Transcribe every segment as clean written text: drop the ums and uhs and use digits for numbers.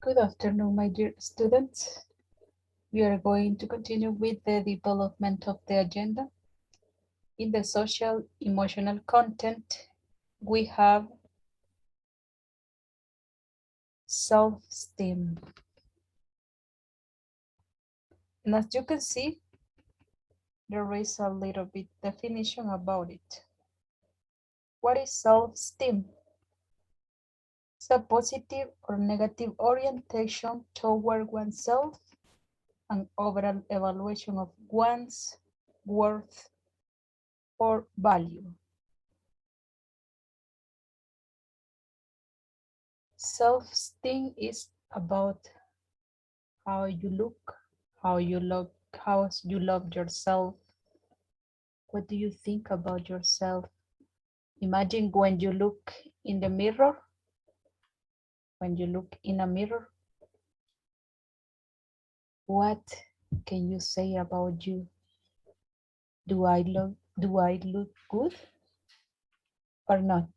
Good afternoon, my dear students. We are going to continue with the development of the agenda. In the social emotional content, we have self-esteem. And as you can see, there is a little bit definition about it. What is self-esteem? It's a positive or negative orientation toward oneself and overall evaluation of one's worth or value. Self-esteem is about how you look, how you love yourself. What do you think about yourself? Imagine when you look in the mirror, when you look in a mirror, what can you say about you? Do I look good or not?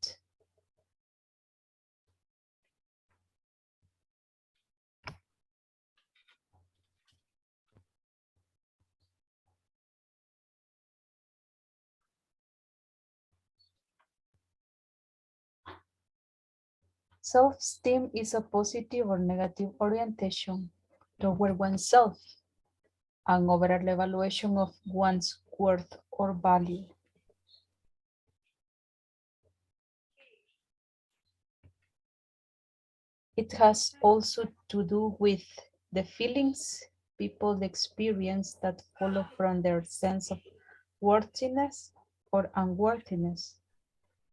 Self-esteem is a positive or negative orientation toward oneself, an overall evaluation of one's worth or value. It has also to do with the feelings people experience that follow from their sense of worthiness or unworthiness.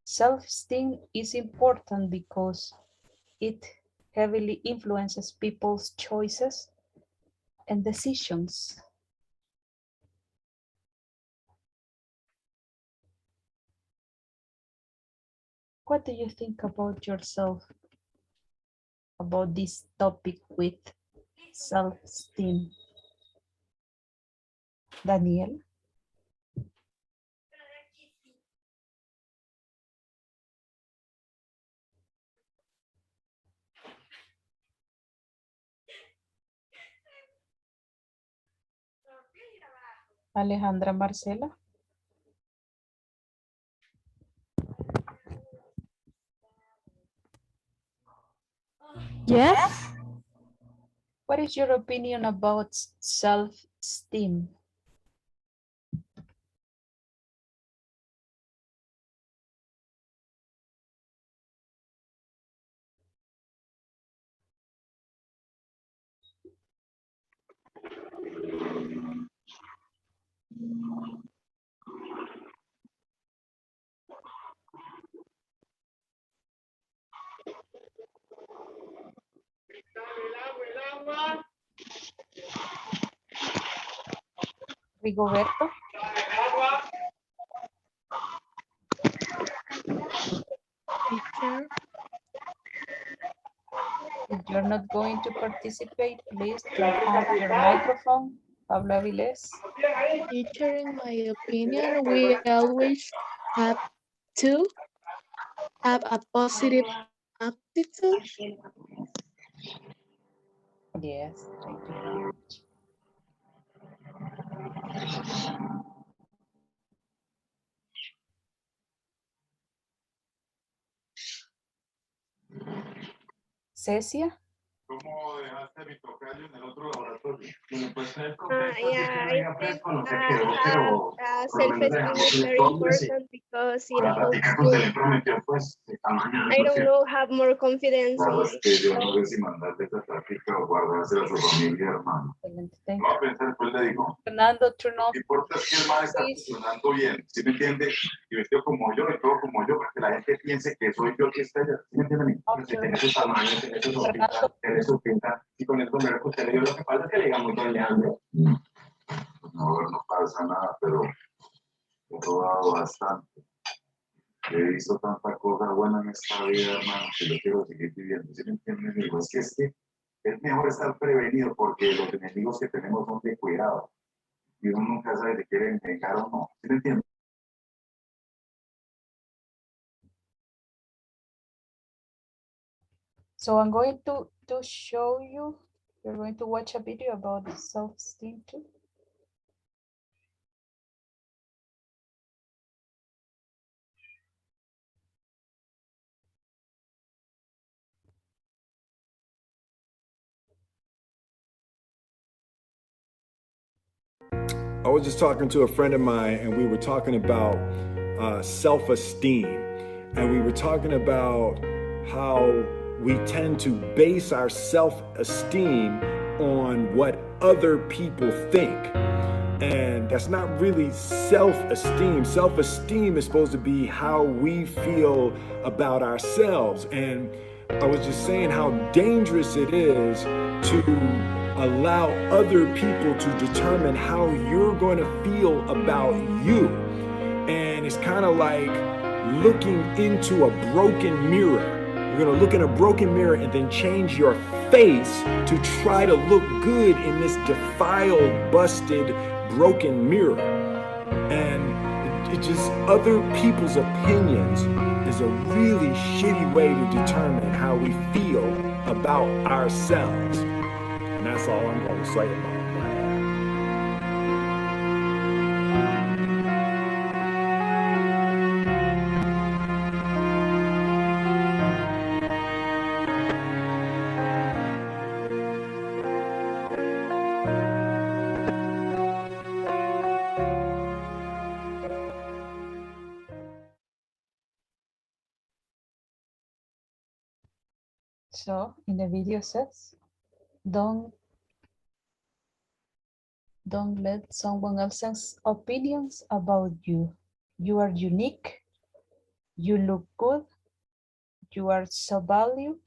Self-esteem is important because it heavily influences people's choices and decisions. What do you think about yourself, about this topic with self-esteem? Daniel? Alejandra Marcela? Yes. What is your opinion about self-esteem? Rigoberto? Teacher. If you're not going to participate, please turn on your microphone. Pablo Avilés. Teacher, in my opinion, we always have to have a positive attitude. Yes, thank you very much. Cecia? ¿Cómo dejaste a mi tocayo en el otro laboratorio? Bueno, pues él Yeah, I think fresco, no sé qué, pero por lo menos self-esteem dejamos is el very hombres important because it para helps platicar con to, se le prometió, pues, esta mañana, I por don't cierto. know, have more confidence La in verdad es que yo no myself. sé si mandarte esta táctica o guardársela a su familia, hermano. Excelente, thank No, a you. pensar, después le digo. Fernando, turn Lo off, que importa es que el man está please. funcionando bien, ¿sí me entiende? Y vestido como yo, y todo como yo, para que la gente piense que soy yo que está allá. ¿Sí me entiende? Off Que your tiene ese tamaño, tiene su Fernando. sopita, tiene su pinta, y con el sombrero que usted le dio, lo que pasa es que le digamos, don Leandro. No, no pasa nada, pero he rodado bastante. He visto tanta cosa buena en esta vida, hermano, que yo quiero seguir viviendo. ¿Sí me entienden? Digo, es que es mejor estar prevenido porque los enemigos que tenemos son de cuidado. Y uno nunca sabe si quieren vengar o no. ¿Sí me entienden? So I'm going to show you, you're going to watch a video about self-esteem too. I was just talking to a friend of mine and we were talking about self-esteem, and we were talking about how we tend to base our self-esteem on what other people think. And that's not really self-esteem. Self-esteem is supposed to be how we feel about ourselves. And I was just saying how dangerous it is to allow other people to determine how you're going to feel about you. And it's kind of like looking into a broken mirror. You're going to look in a broken mirror and then change your face to try to look good in this defiled, busted, broken mirror. And it just, other people's opinions is a really shitty way to determine how we feel about ourselves. And that's all I'm going to say about that. So in the video says, don't let someone else's opinions about you. You are unique. You look good. You are so valuable.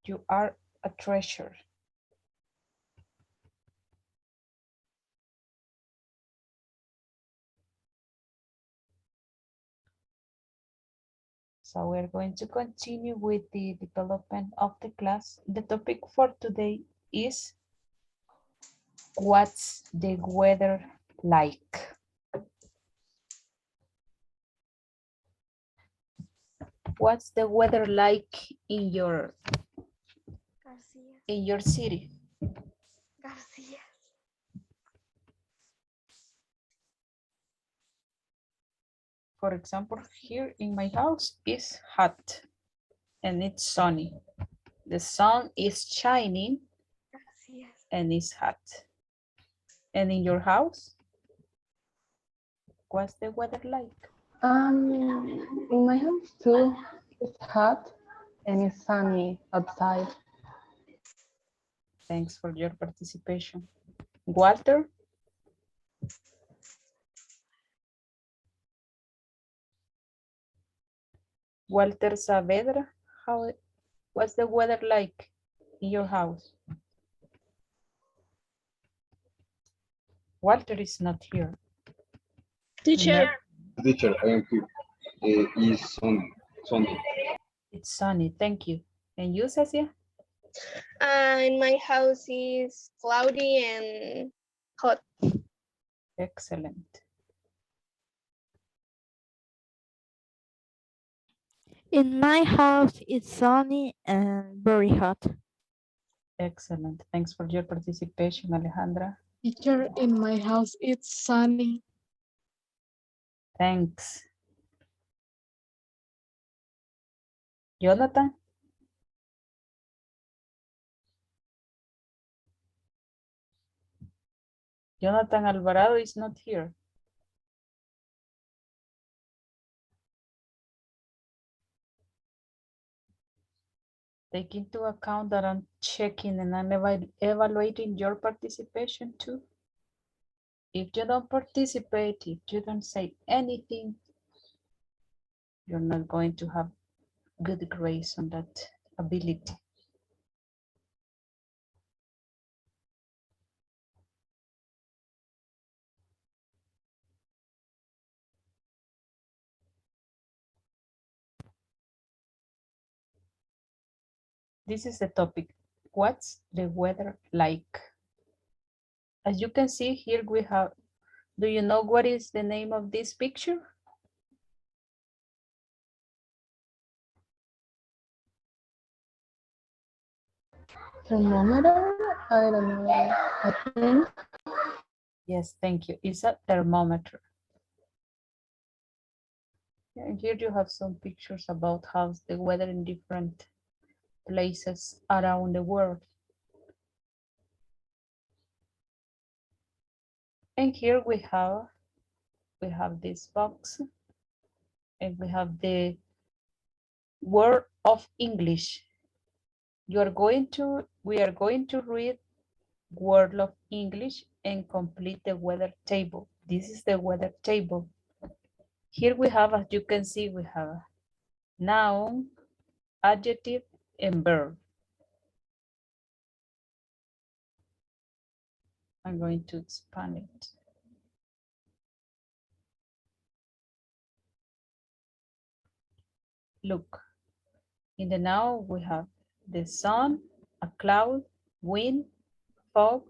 You are a treasure. So we're going to continue with the development of the class. The topic for today is, what's the weather like? What's the weather like in your city? Garcia. For example, here in my house is hot and it's sunny. The sun is shining and it's hot. And in your house, what's the weather like? In my house too, it's hot and it's sunny outside. Thanks for your participation. Walter? Walter Saavedra, what's the weather like in your house? Walter is not here. Teacher. Teacher, I am here. Is Sunday. It's sunny, thank you. And you, Cecia? In my house is cloudy and hot. Excellent. In my house, it's sunny and very hot. Excellent. Thanks for your participation, Alejandra. Teacher, in my house, it's sunny. Thanks. Jonathan? Jonathan Alvarado is not here. Take into account that I'm checking and I'm evaluating your participation too. If you don't participate, if you don't say anything, you're not going to have good grades on that ability. This is the topic. What's the weather like? As you can see here, we have, do you know what is the name of this picture? Thermometer? I don't know. I think. Yes, thank you. It's a thermometer. And here you have some pictures about how's the weather in different places around the world. And here we have this box, and we have the word of English. We are going to read word of English and complete the weather table. This is the weather table. Here we have, as you can see, we have noun, adjective, and verb. I'm going to expand it. Look, in the noun we have the sun, a cloud, wind, fog,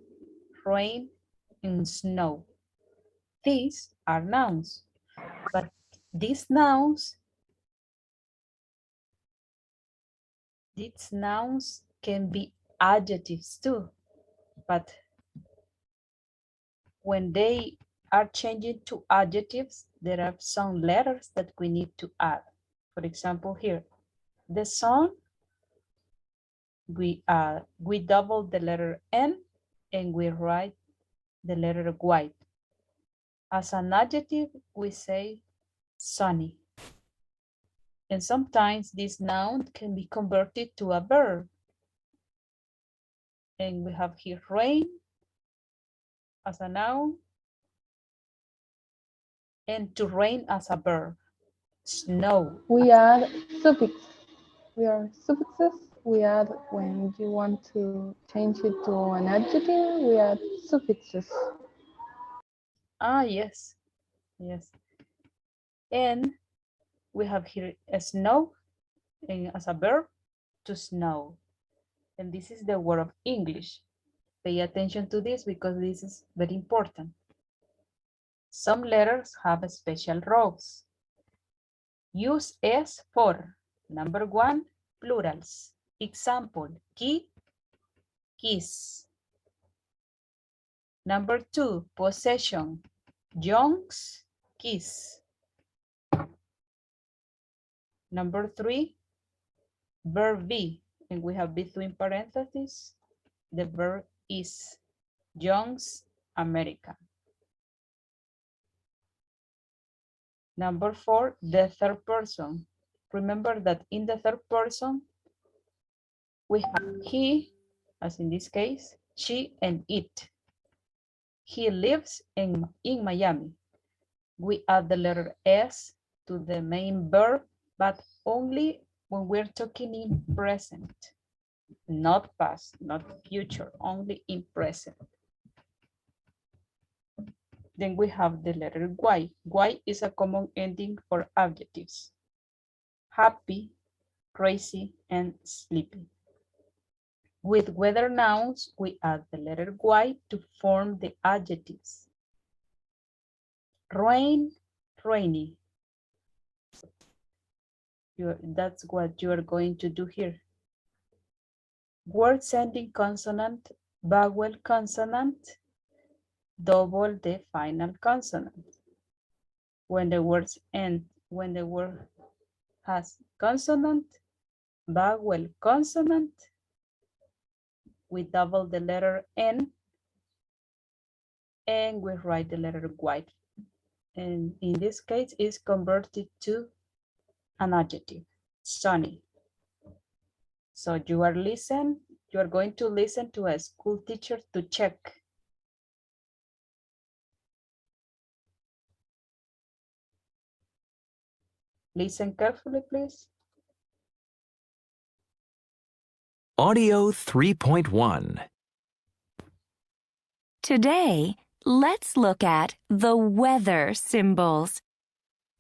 rain, and snow. These are nouns, but these nouns can be adjectives too, but when they are changing to adjectives, there are some letters that we need to add. For example, here, the sun, we double the letter N and we write the letter Y. As an adjective, we say sunny. And sometimes this noun can be converted to a verb. And we have here rain as a noun and to rain as a verb. Snow. We add suffix. We are suffixes. We add when you want to change it to an adjective. We add suffixes. Ah, yes. Yes. And we have here a snow and as a verb to snow. And this is the word of English. Pay attention to this because this is very important. Some letters have special roles. Use S for number 1, plurals. Example, key, keys. Number 2, possession, young's, keys. Number 3, verb be, and we have between parentheses, the verb is, young's, American. Number 4, the third person. Remember that in the third person, we have he, as in this case, she, and it. He lives in Miami. We add the letter S to the main verb, but only when we're talking in present, not past, not future, only in present. Then we have the letter Y. Y is a common ending for adjectives. Happy, crazy, and sleepy. With weather nouns, we add the letter Y to form the adjectives. Rain, rainy. That's what you are going to do here. Words ending consonant, vowel consonant, double the final consonant. When the words end, when the word has consonant, vowel consonant, we double the letter N and we write the letter Y. And in this case, it's converted to an adjective, sunny. So you are going to listen to a school teacher to check. Listen carefully, please. Audio 3.1. Today, let's look at the weather symbols.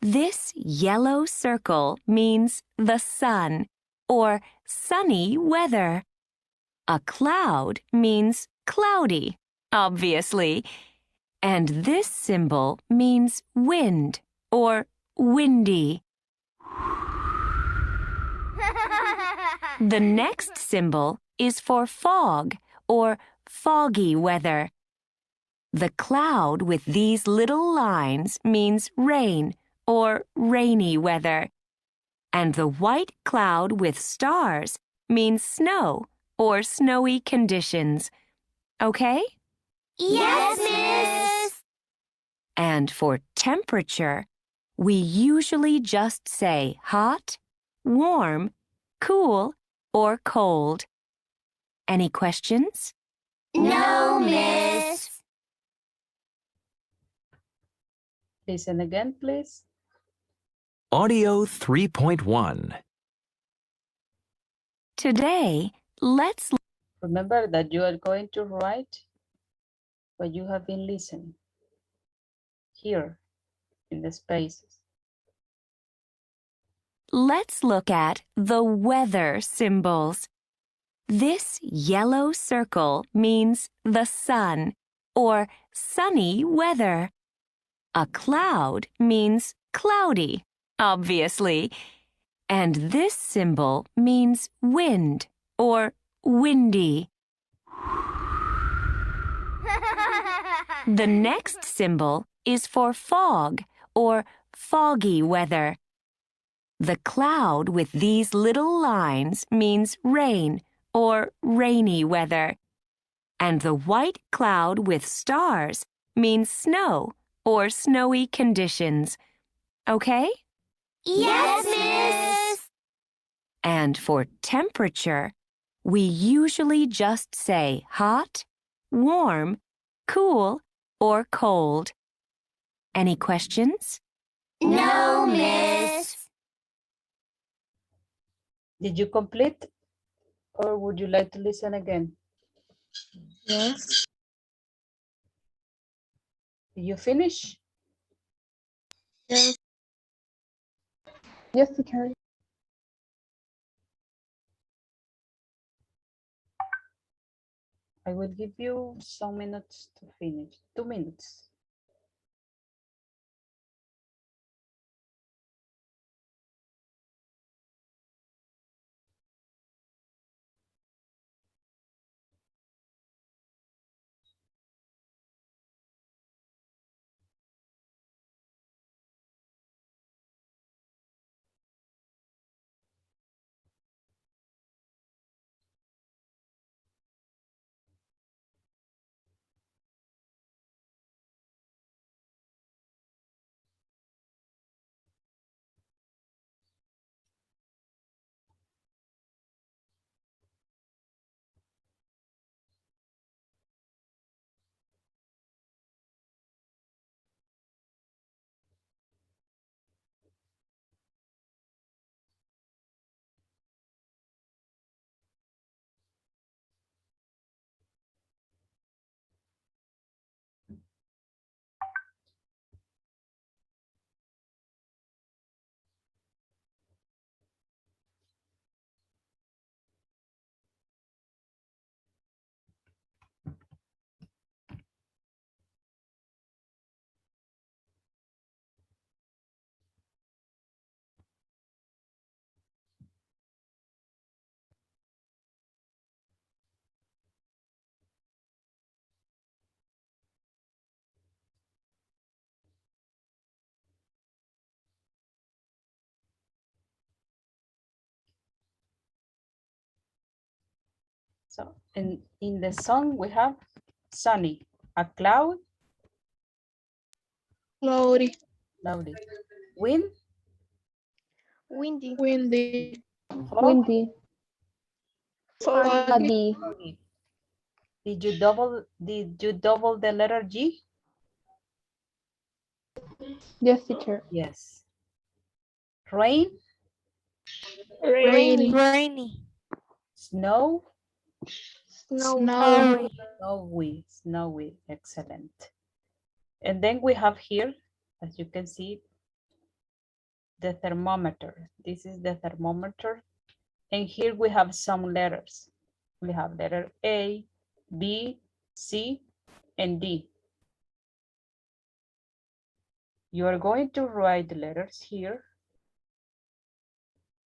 This yellow circle means the sun or sunny weather. A cloud means cloudy, obviously. And this symbol means wind or windy. The next symbol is for fog or foggy weather. The cloud with these little lines means rain or rainy weather. And the white cloud with stars means snow or snowy conditions. Okay? Yes, Miss. And for temperature, we usually just say hot, warm, cool, or cold. Any questions? No, Miss. Listen again, please. Audio 3.1. Today, let's Remember that you are going to write what you have been listening here in the spaces. Let's look at the weather symbols. This yellow circle means the sun or sunny weather. A cloud means cloudy, obviously. And this symbol means wind or windy. The next symbol is for fog or foggy weather. The cloud with these little lines means rain or rainy weather. And the white cloud with stars means snow or snowy conditions. Okay? Yes, Miss. And for temperature, we usually just say hot, warm, cool, or cold. Any questions? No, Miss. Did you complete? Or would you like to listen again? Yes. Did you finish? Yes. Yes, teacher. I will give you some minutes to finish. 2 minutes. So in the song we have sunny, a cloud, Cloudy. cloudy, wind, Windy. Windy. fog, Windy. Foggy. Foggy. Did you double the letter G? Yes, teacher. Yes. Rain, Rainy. Rainy. snow, Snowy. snowy, excellent. And then we have here, as you can see, the thermometer. This is the thermometer. And here we have some letters. We have letter A, B, C, and D. You are going to write the letters here.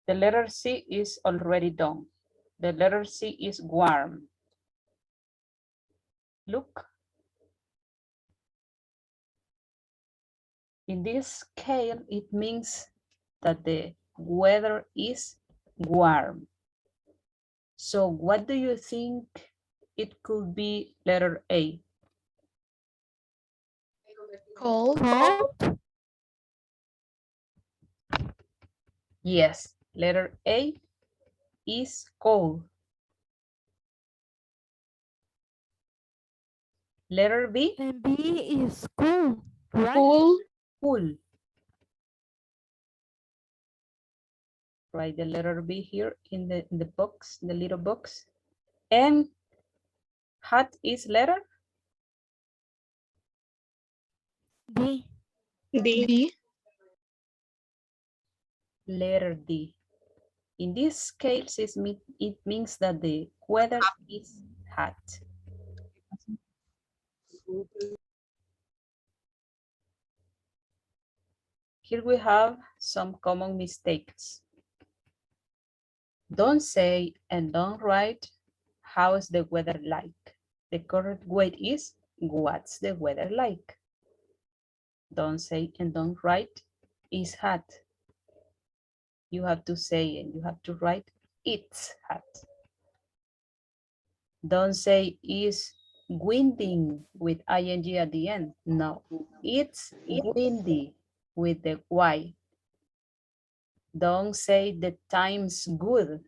The letter C is already done. The letter C is warm. Look. In this scale, it means that the weather is warm. So what do you think it could be letter A? Cold. Cold. Yes, letter A is cold. Letter B? And B is cool, right? Cool. Cool. Write the letter B here in the box, the little box. And hot is letter? D. D. Letter D. In this case, it means that the weather is hot. Here we have some common mistakes. Don't say and don't write, how's the weather like? The correct way is, what's the weather like? Don't say and don't write, it's hot. You have to say and you have to write, it's hot. Don't say is winding with ing at the end. No, it's windy with the Y. Don't say the time's good.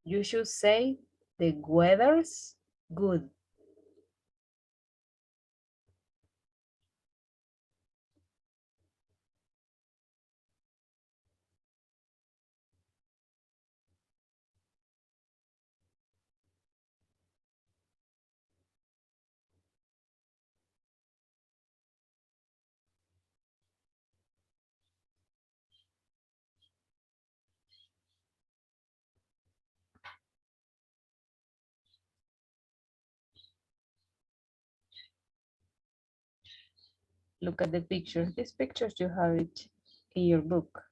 You should say the weather's good. Look at the pictures. These pictures you have it in your book.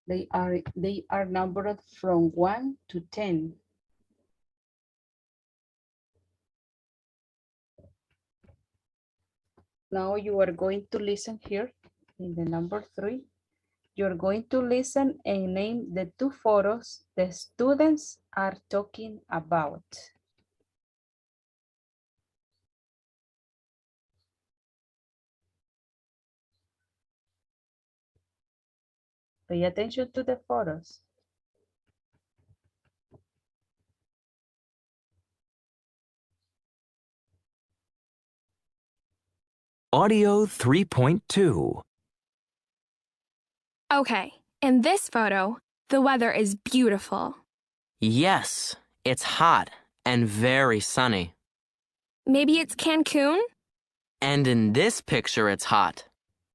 They are numbered from 1 to 10. Now you are going to listen here in the number 3. You're going to listen and name the 2 photos the students are talking about. Pay attention to the photos. Audio 3.2. Okay, in this photo, the weather is beautiful. Yes, it's hot and very sunny. Maybe it's Cancun? And in this picture, it's hot.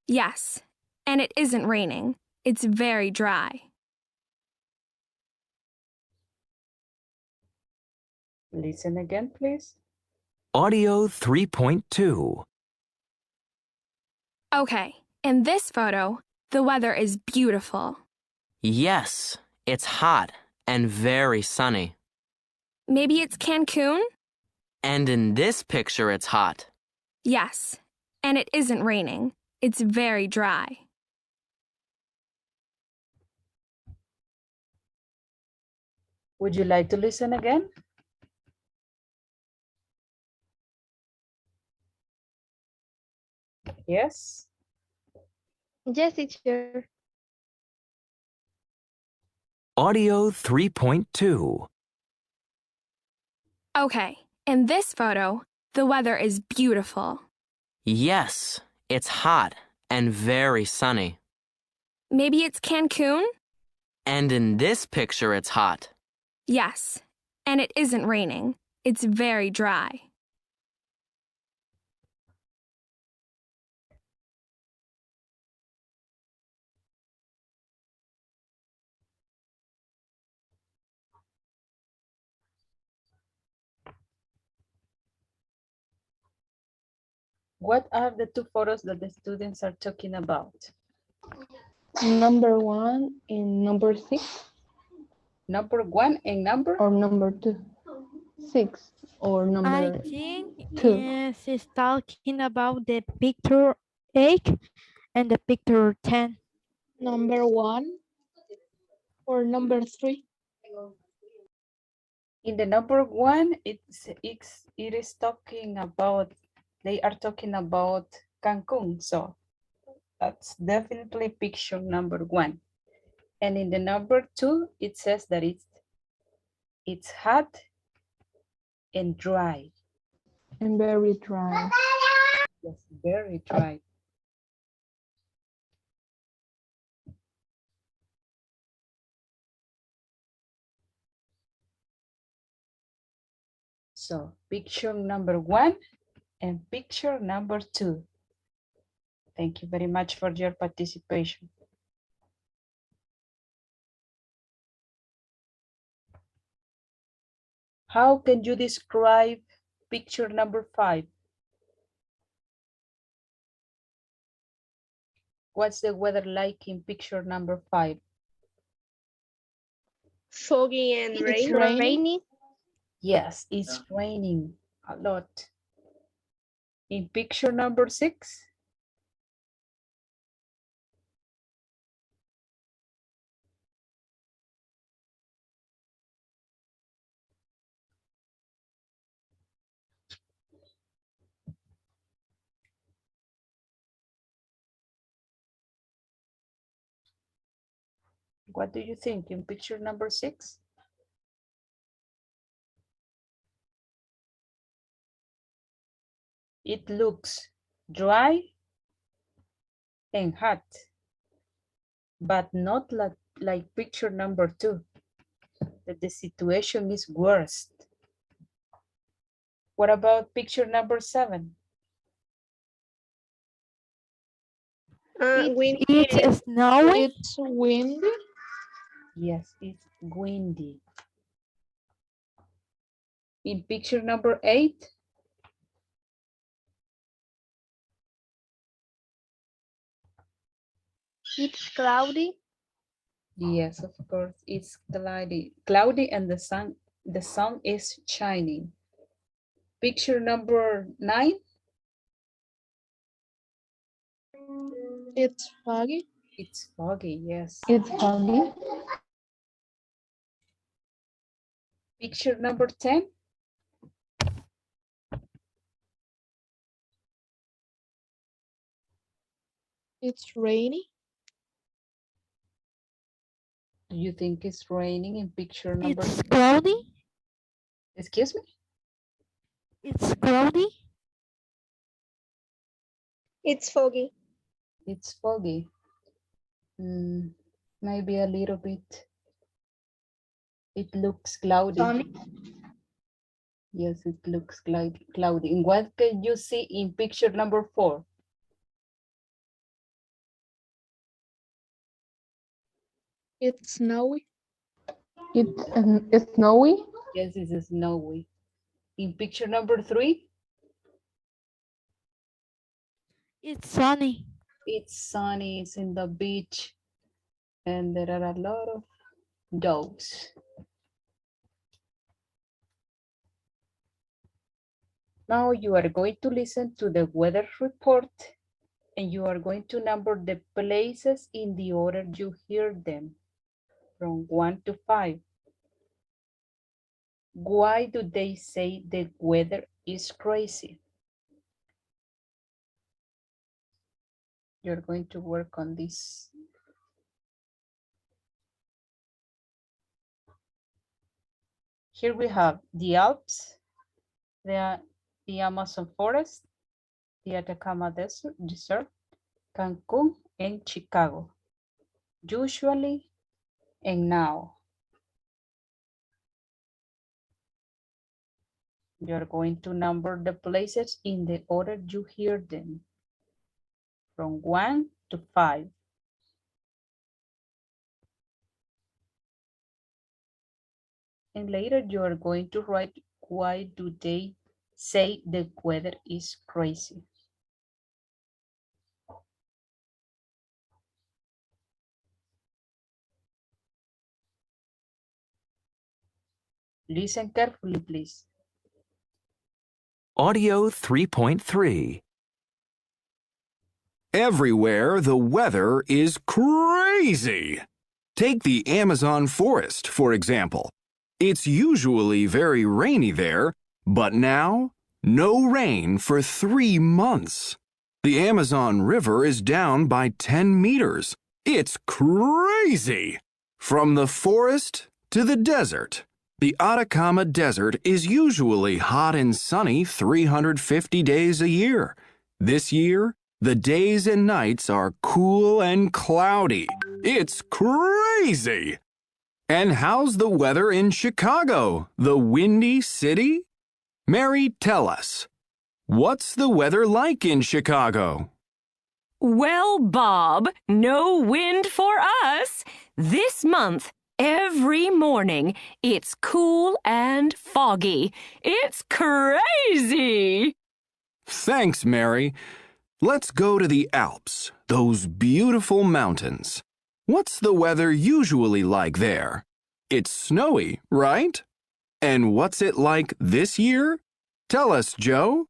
Yes, and it isn't raining. It's very dry. Listen again, please. Audio 3.2. Okay, in this photo, the weather is beautiful. Yes, it's hot and very sunny. Maybe it's Cancun? And in this picture, it's hot. Yes, and it isn't raining. It's very dry. Would you like to listen again? Yes? Yes, teacher. Audio 3.2. Okay, in this photo, the weather is beautiful. Yes, it's hot and very sunny. Maybe it's Cancun? And in this picture, it's hot. Yes, and it isn't raining. It's very dry. What are the two photos that the students are talking about? Number 1 and number 6. Number 1 and number? Or number 2. 6 or I number think 2. she's talking about the picture 8 and the picture 10. Number 1 or number 3. In the number 1, it is talking about, they are talking about Cancun. So that's definitely picture number 1. And in the number 2, it says that it's hot and dry. And very dry. Yes, very dry. So picture number 1 and picture number 2. Thank you very much for your participation. How can you describe picture number 5? What's the weather like in picture number 5? Foggy and It's rainy. rainy. Yes, it's raining a lot. In picture number 6? What do you think in picture number 6? It looks dry and hot, but not like picture number 2, that the situation is worse. What about picture number 7? Windy. It's snowing. It's windy. Yes, it's windy. In picture number 8? It's cloudy. Yes, of course, it's cloudy and the sun is shining. Picture number 9? It's foggy. It's foggy, yes. It's foggy. Picture number 10? It's rainy. Do you think it's raining in picture number? It's cloudy. Excuse me? It's cloudy. It's foggy. It's foggy. Maybe a little bit. It looks cloudy. Sunny. Yes, it looks cloudy. And what can you see in picture number 4? It's snowy. It's snowy. Yes, it's snowy. In picture number 3? It's sunny. It's sunny, it's in the beach, and there are a lot of dogs. Now you are going to listen to the weather report, and you are going to number the places in the order you hear them, from 1 to 5. Why do they say the weather is crazy? You're going to work on this. Here we have the Alps, the Amazon forest, the Atacama Desert, Cancun, and Chicago. Usually and now. You're going to number the places in the order you hear them, from 1 to 5. And later you are going to write, why do they say the weather is crazy? Listen carefully, please. Audio 3.3. Everywhere the weather is crazy. Take the Amazon forest, for example. It's usually very rainy there, but now, no rain for 3 months. The Amazon River is down by 10 meters. It's crazy! From the forest to the desert. The Atacama Desert is usually hot and sunny 350 days a year. This year, the days and nights are cool and cloudy. It's crazy! And how's the weather in Chicago, the windy city? Mary, tell us. What's the weather like in Chicago? Well, Bob, no wind for us. This month, every morning, it's cool and foggy. It's crazy. Thanks, Mary. Let's go to the Alps, those beautiful mountains. What's the weather usually like there? It's snowy, right? And what's it like this year? Tell us, Joe.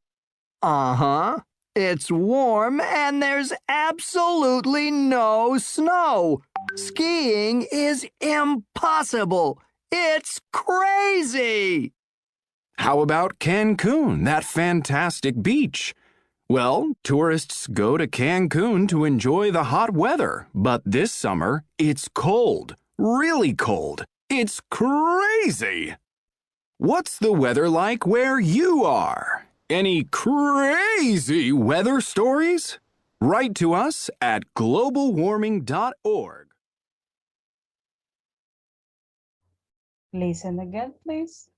Uh-huh. It's warm and there's absolutely no snow. Skiing is impossible. It's crazy. How about Cancun, that fantastic beach? Well, tourists go to Cancun to enjoy the hot weather, but this summer, it's cold, really cold. It's crazy! What's the weather like where you are? Any crazy weather stories? Write to us at globalwarming.org. Listen again, please.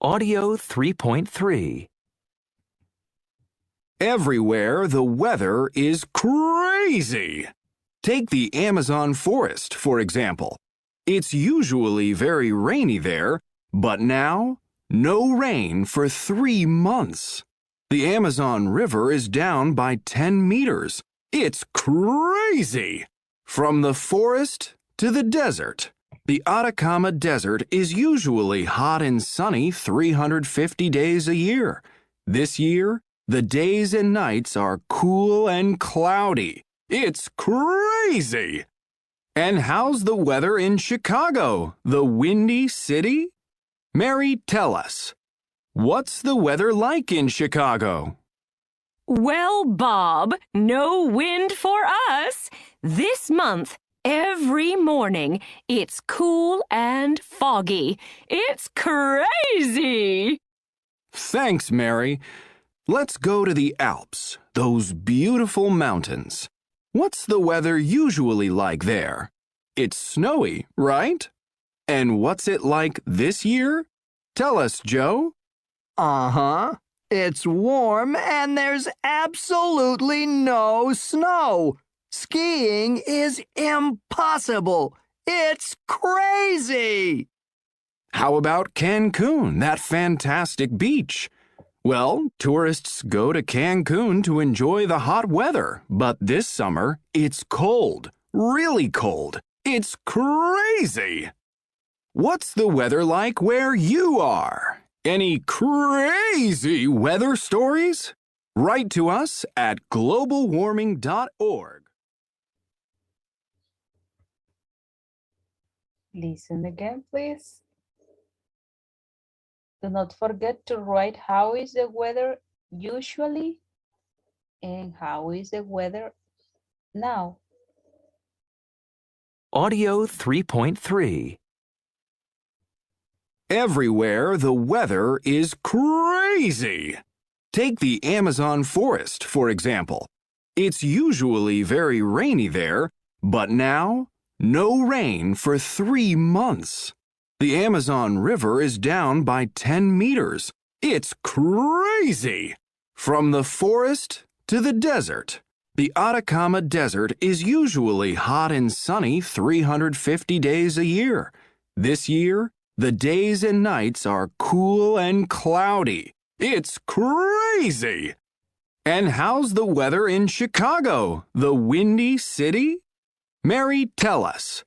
Audio 3.3. Everywhere the weather is crazy. Take the Amazon forest, for example. It's usually very rainy there, but now, no rain for 3 months. The Amazon River is down by 10 meters. It's crazy! From the forest to the desert. The Atacama Desert is usually hot and sunny 350 days a year. This year, the days and nights are cool and cloudy. It's crazy! And how's the weather in Chicago, the windy city? Mary, tell us. What's the weather like in Chicago? Well, Bob, no wind for us. This month, every morning, it's cool and foggy. It's crazy. Thanks, Mary. Let's go to the Alps, those beautiful mountains. What's the weather usually like there? It's snowy, right? And what's it like this year? Tell us, Joe. Uh-huh. It's warm and there's absolutely no snow. Skiing is impossible. It's crazy. How about Cancun, that fantastic beach? Well, tourists go to Cancun to enjoy the hot weather, but this summer, it's cold, really cold. It's crazy! What's the weather like where you are? Any crazy weather stories? Write to us at globalwarming.org. Listen again, please. Do not forget to write how is the weather usually and how is the weather now. Audio 3.3. Everywhere the weather is crazy. Take the Amazon forest, for example. It's usually very rainy there, but now, no rain for 3 months. The Amazon River is down by 10 meters. It's crazy! From the forest to the desert. The Atacama Desert is usually hot and sunny 350 days a year. This year, the days and nights are cool and cloudy. It's crazy! And how's the weather in Chicago, the windy city? Mary, tell us.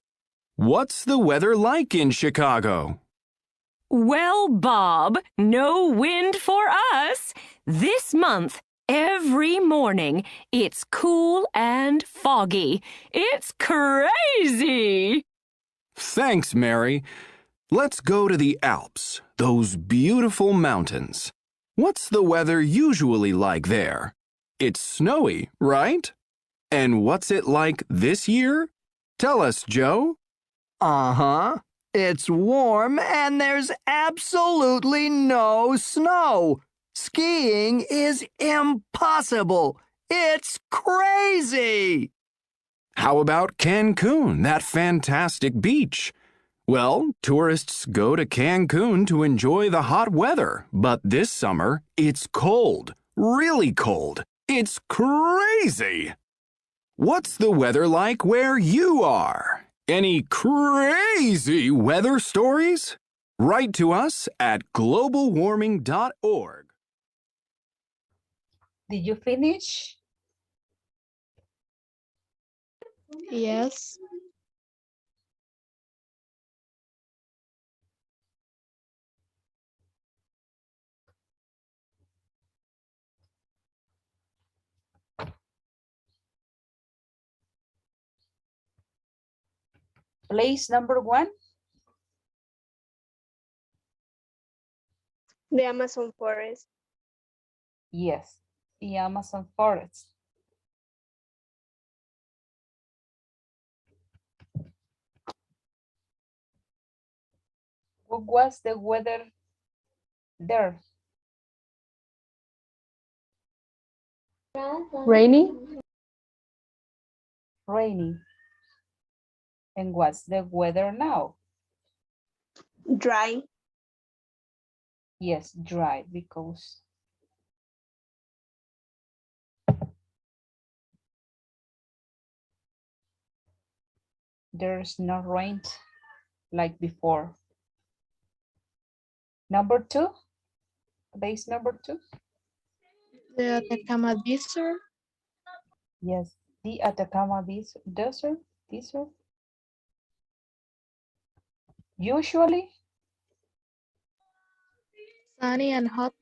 What's the weather like in Chicago? Well, Bob, no wind for us. This month, every morning, it's cool and foggy. It's crazy. Thanks, Mary. Let's go to the Alps, those beautiful mountains. What's the weather usually like there? It's snowy, right? And what's it like this year? Tell us, Joe. Uh-huh. It's warm and there's absolutely no snow. Skiing is impossible. It's crazy. How about Cancun, that fantastic beach? Well, tourists go to Cancun to enjoy the hot weather, but this summer, it's cold, really cold. It's crazy. What's the weather like where you are? Any crazy weather stories? Write to us at globalwarming.org. Did you finish? Yes. Place number 1. The Amazon forest. Yes, the Amazon forest. What was the weather there? Rainy. Rainy. And what's the weather now? Dry. Yes, dry, because there's no rain like before. Number 2, base number 2. The Atacama Desert. Yes, the Atacama desert. Usually, Sunny and hot.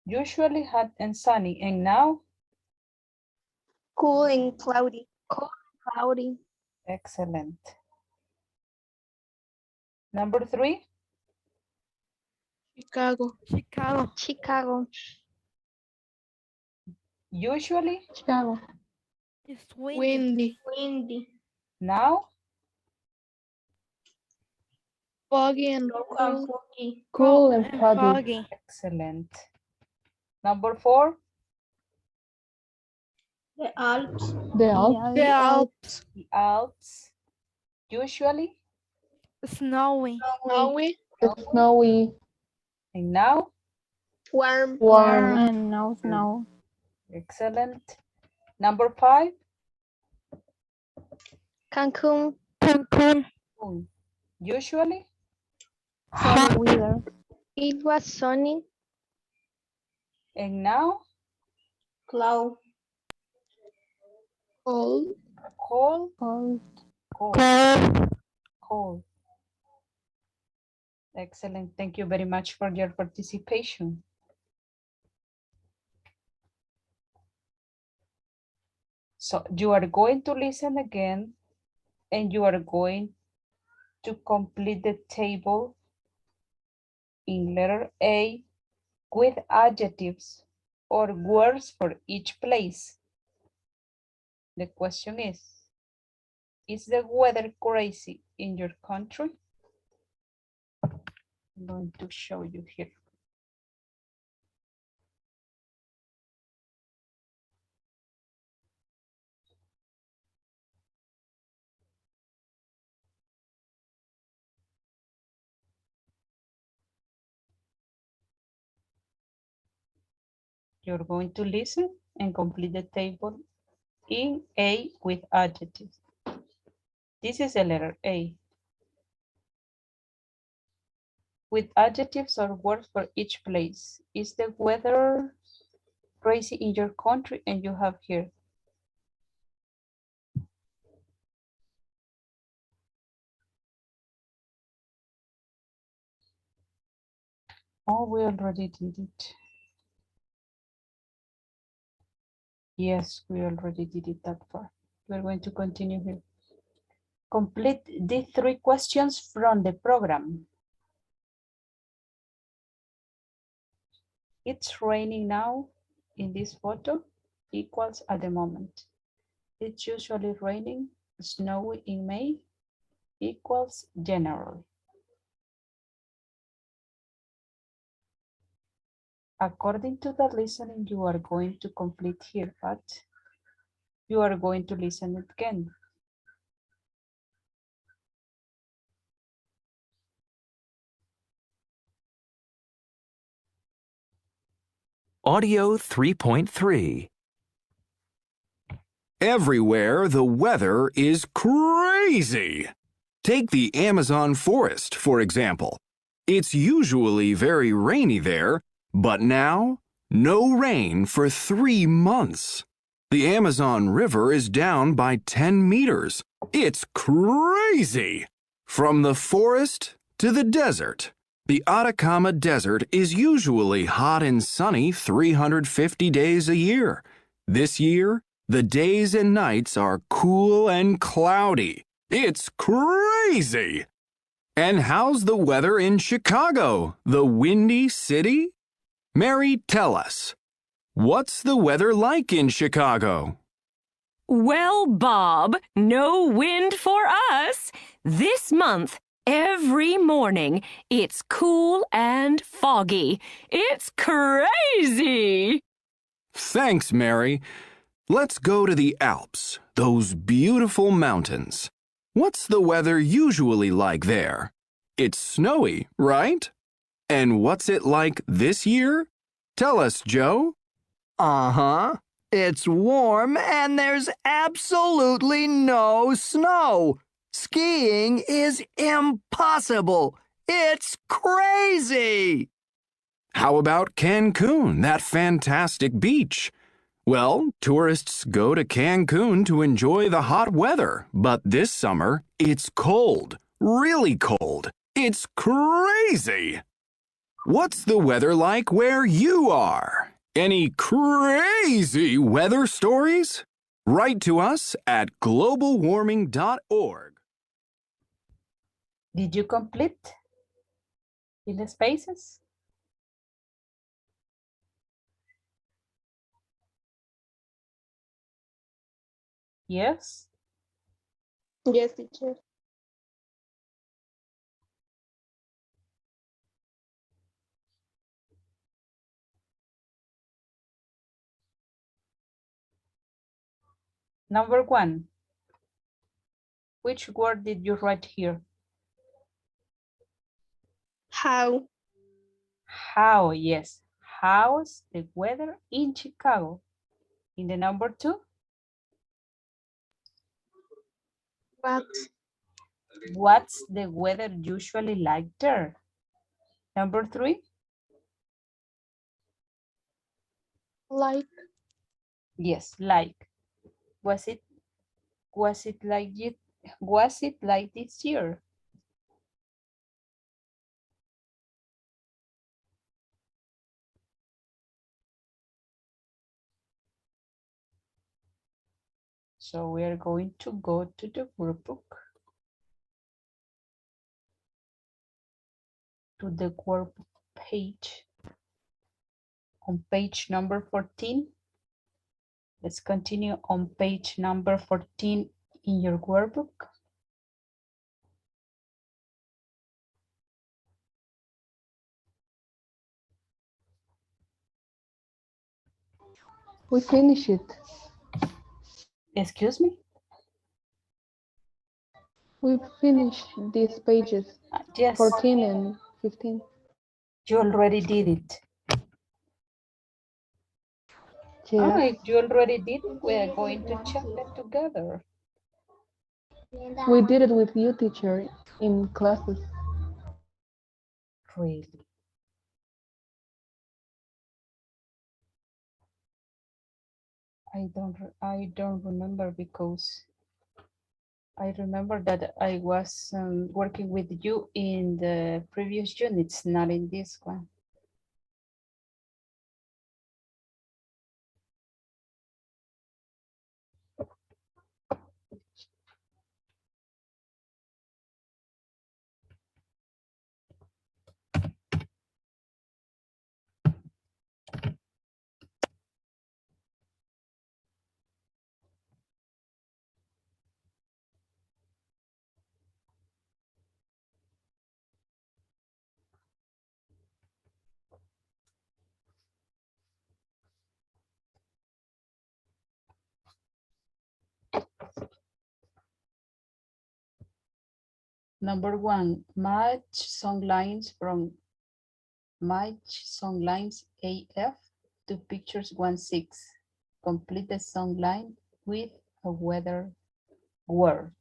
usually hot and sunny, and now? Cool and cloudy. Cool and cloudy. Excellent. Number 3. Chicago. Chicago. Chicago. Usually, Chicago. It's windy. Windy. Windy. now? Foggy and cool. Cool Cold and and foggy. foggy. Excellent. Number 4. The Alps. The Alps. The Alps. The Alps. Usually, Snowy. Snowy. The snowy. and now? Warm. Warm. And no snow. Excellent. Number 5. Cancun. Cancun. Usually, Sunny weather. It was sunny. and now? Cloud. Cold. Cold. Cold. Cold. Cold. Cold. Excellent. Thank you very much for your participation. So you are going to listen again, and you are going to complete the table in letter A with adjectives or words for each place. The question is the weather crazy in your country? I'm going to show you here. You're going to listen and complete the table in A with adjectives. This is the letter A. With adjectives or words for each place. Is the weather crazy in your country, and you have here. Oh, we already did it. Yes, we already did it that far. We're going to continue here. Complete these 3 questions from the program. It's raining now in this photo equals at the moment. It's usually raining, snowy in May equals generally. According to the listening, you are going to complete here, but you are going to listen again. Audio 3.3. Everywhere the weather is crazy. Take the Amazon forest, for example. It's usually very rainy there, but now, no rain for 3 months. The Amazon River is down by 10 meters. It's crazy. From the forest to the desert. The Atacama Desert is usually hot and sunny 350 days a year. This year, the days and nights are cool and cloudy. It's crazy. And how's the weather in Chicago, the windy city? Mary, tell us. What's the weather like in Chicago? Well, Bob, no wind for us. This month, every morning, it's cool and foggy. It's crazy. Thanks, Mary. Let's go to the Alps, those beautiful mountains. What's the weather usually like there? It's snowy, right? And what's it like this year? Tell us, Joe. Uh-huh. It's warm and there's absolutely no snow. Skiing is impossible. It's crazy. How about Cancun, that fantastic beach? Well, tourists go to Cancun to enjoy the hot weather, but this summer, it's cold, really cold. It's crazy. What's the weather like where you are? Any crazy weather stories? Write to us at globalwarming.org. Did you complete in the spaces? Yes. Yes, teacher. Number 1. Which word did you write here? How? How, yes. How's the weather in Chicago? In the number 2? What? What's the weather usually like there? Number 3? Like? Yes, like. Was it like this year? So we are going to go to the workbook, to the workbook page, on page number 14. Let's continue on page number 14 in your workbook. We finished it. Excuse me? We finished these pages, Yes. 14 and 15. You already did it. Yes. Oh, if you already did it, we are going to check them together. We did it with you, teacher, in classes. Really? I don't remember because I remember that I was working with you in the previous units, not in this one. Number 1, match song lines AF to pictures 1-6. Complete the song line with a weather word.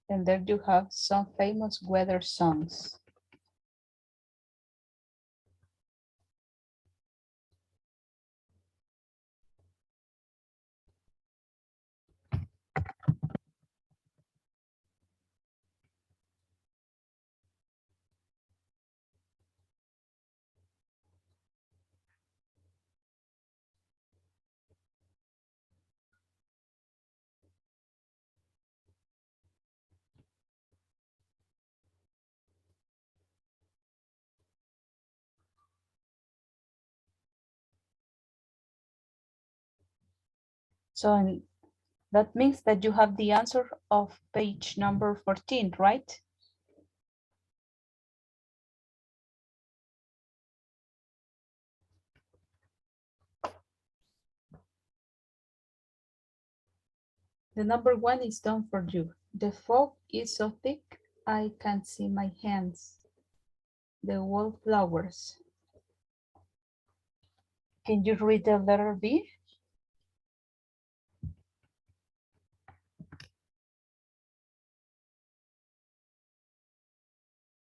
And there you have some famous weather songs. So that means that you have the answer of page number 14, right? The number 1 is done for you. The fog is so thick, I can't see my hands. The wallflowers. Can you read the letter B?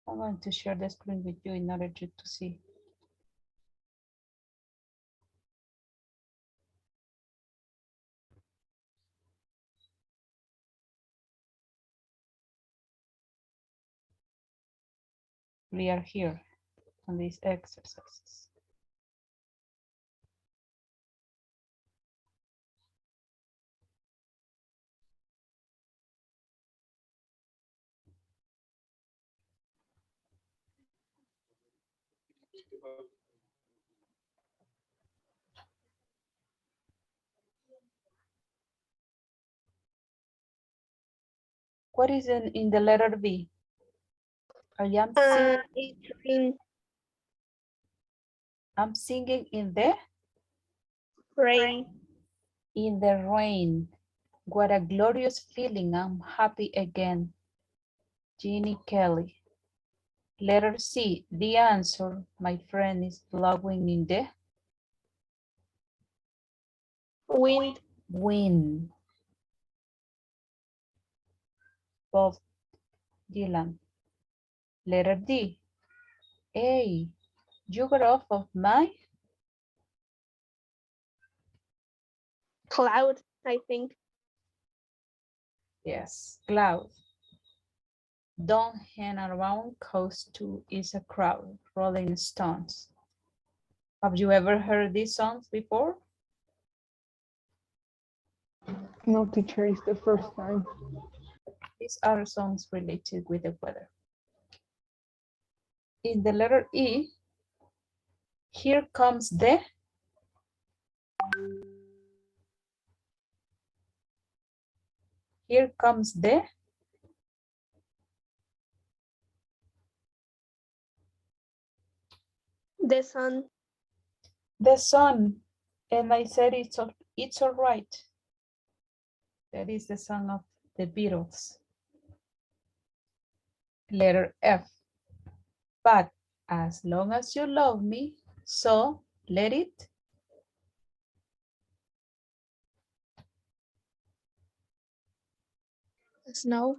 I'm going to share the screen with you in order to see. We are here on these exercises. What is in the letter B? I am singing. I'm singing in the Rain. In the rain. What a glorious feeling. I'm happy again. Jeannie Kelly. Letter C. The answer, my friend, is blowing in the Wind. wind. Bob Dylan. Letter D. A. You got off of my Cloud, I think. yes, cloud. Don't hang around, cause two is a crowd. Rolling Stones. Have you ever heard these songs before? No, teacher, it's the first time. These are songs related with the weather. In the letter E, here comes the The sun. the sun. And I said it's all right. That is the song of the Beatles. Letter F. But as long as you love me, so let it. Snow.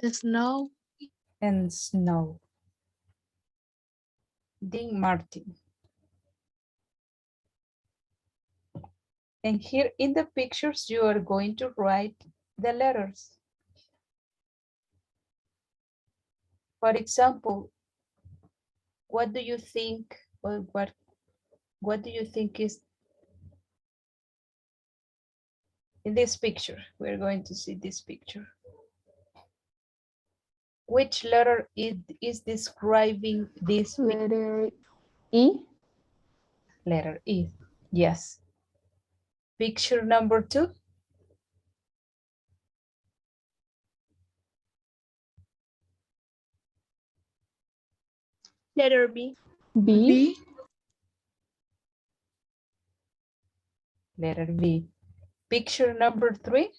Snow. and snow. Dean Martin. And here in the pictures, you are going to write the letters. For example, what do you think, or what do you think is in this picture? We're going to see this picture. Which letter is describing this? Letter E. Letter E, yes. Picture number 2. Letter B. B. Letter B. Picture number 3.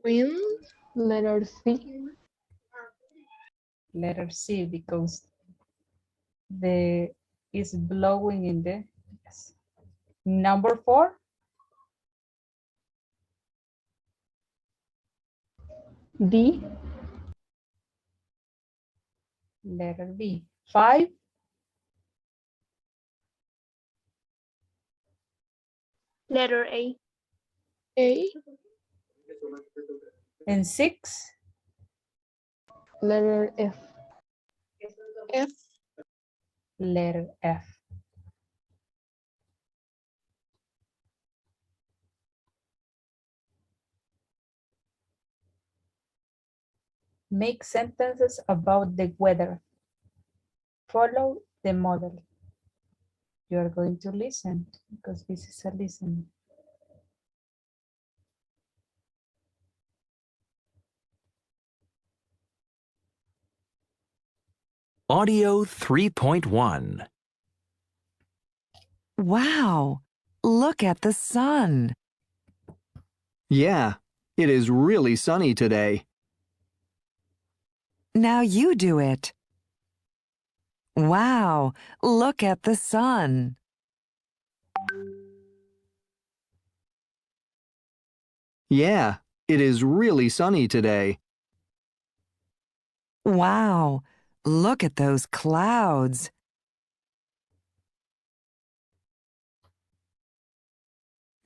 Wind. Letter C. Letter C, because the is blowing in the, yes. Number 4. D. Letter B. 5. Letter A. A. And 6. Letter F. F. Letter F. Make sentences about the weather. Follow the model. You are going to listen because this is a listening. Audio 3.1. Wow, look at the sun. Yeah, it is really sunny today. Now you do it. Wow, look at the sun. Yeah, it is really sunny today. Wow, look at those clouds.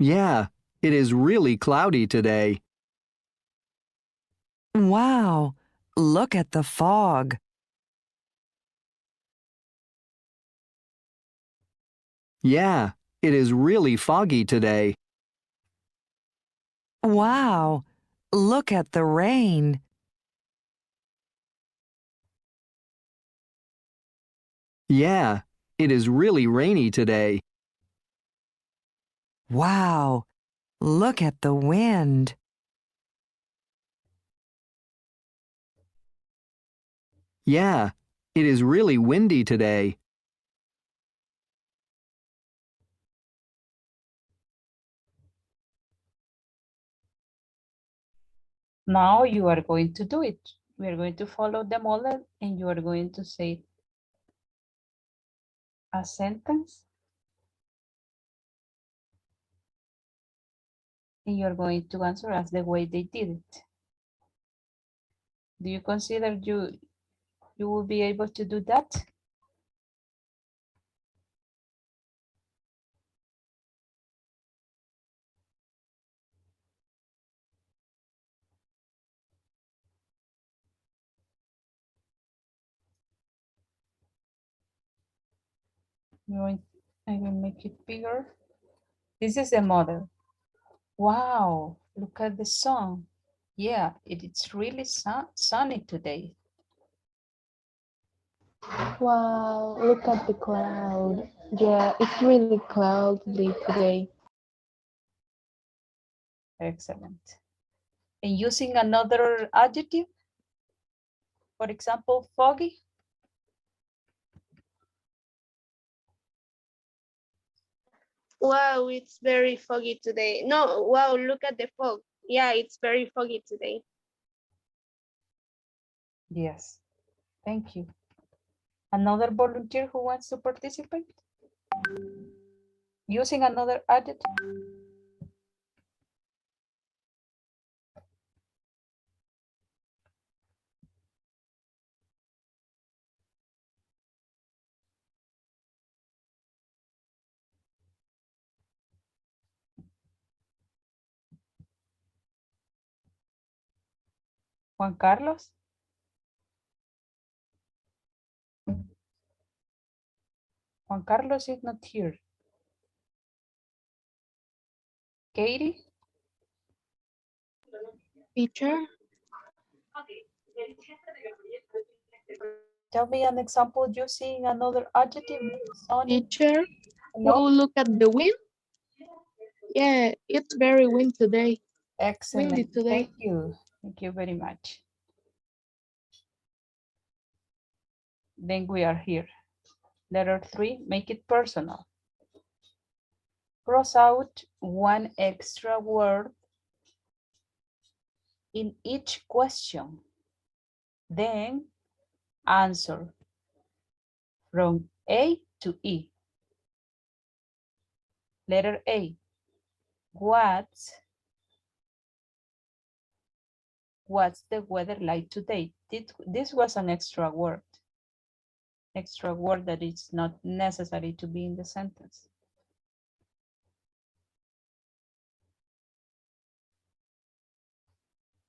Yeah, it is really cloudy today. Wow, look at the fog. Yeah, it is really foggy today. Wow, look at the rain. Yeah, it is really rainy today. Wow, look at the wind. Yeah, it is really windy today. Now you are going to do it. We are going to follow the model and you are going to say a sentence. And you're going to answer as the way they did it. Do you consider you will be able to do that? I will make it bigger. This is the model. Wow, look at the sun. Yeah, it's really sunny today. Wow, look at the cloud. Yeah, it's really cloudy today. Excellent. And using another adjective, for example, foggy. Wow, it's very foggy today. No, wow, look at the fog. Yeah, it's very foggy today. Yes, thank you. Another volunteer who wants to participate? Using another adjective. Juan Carlos. Juan Carlos is not here. Katie. Teacher. Tell me an example using another adjective. Teacher. Hello? Oh, look at the wind. Yeah, it's very windy today. Excellent. Windy today. Thank you. Thank you very much. Then we are here. Letter 3, make it personal. Cross out one extra word in each question. Then answer from A to E. Letter A. What's the weather like today? This was an extra word. Extra word that is not necessary to be in the sentence.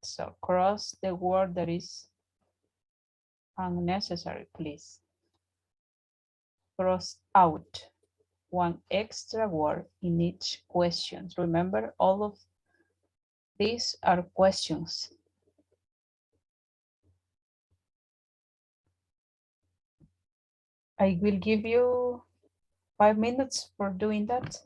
So cross the word that is unnecessary, please. Cross out one extra word in each question. Remember, all of these are questions. I will give you 5 minutes for doing that.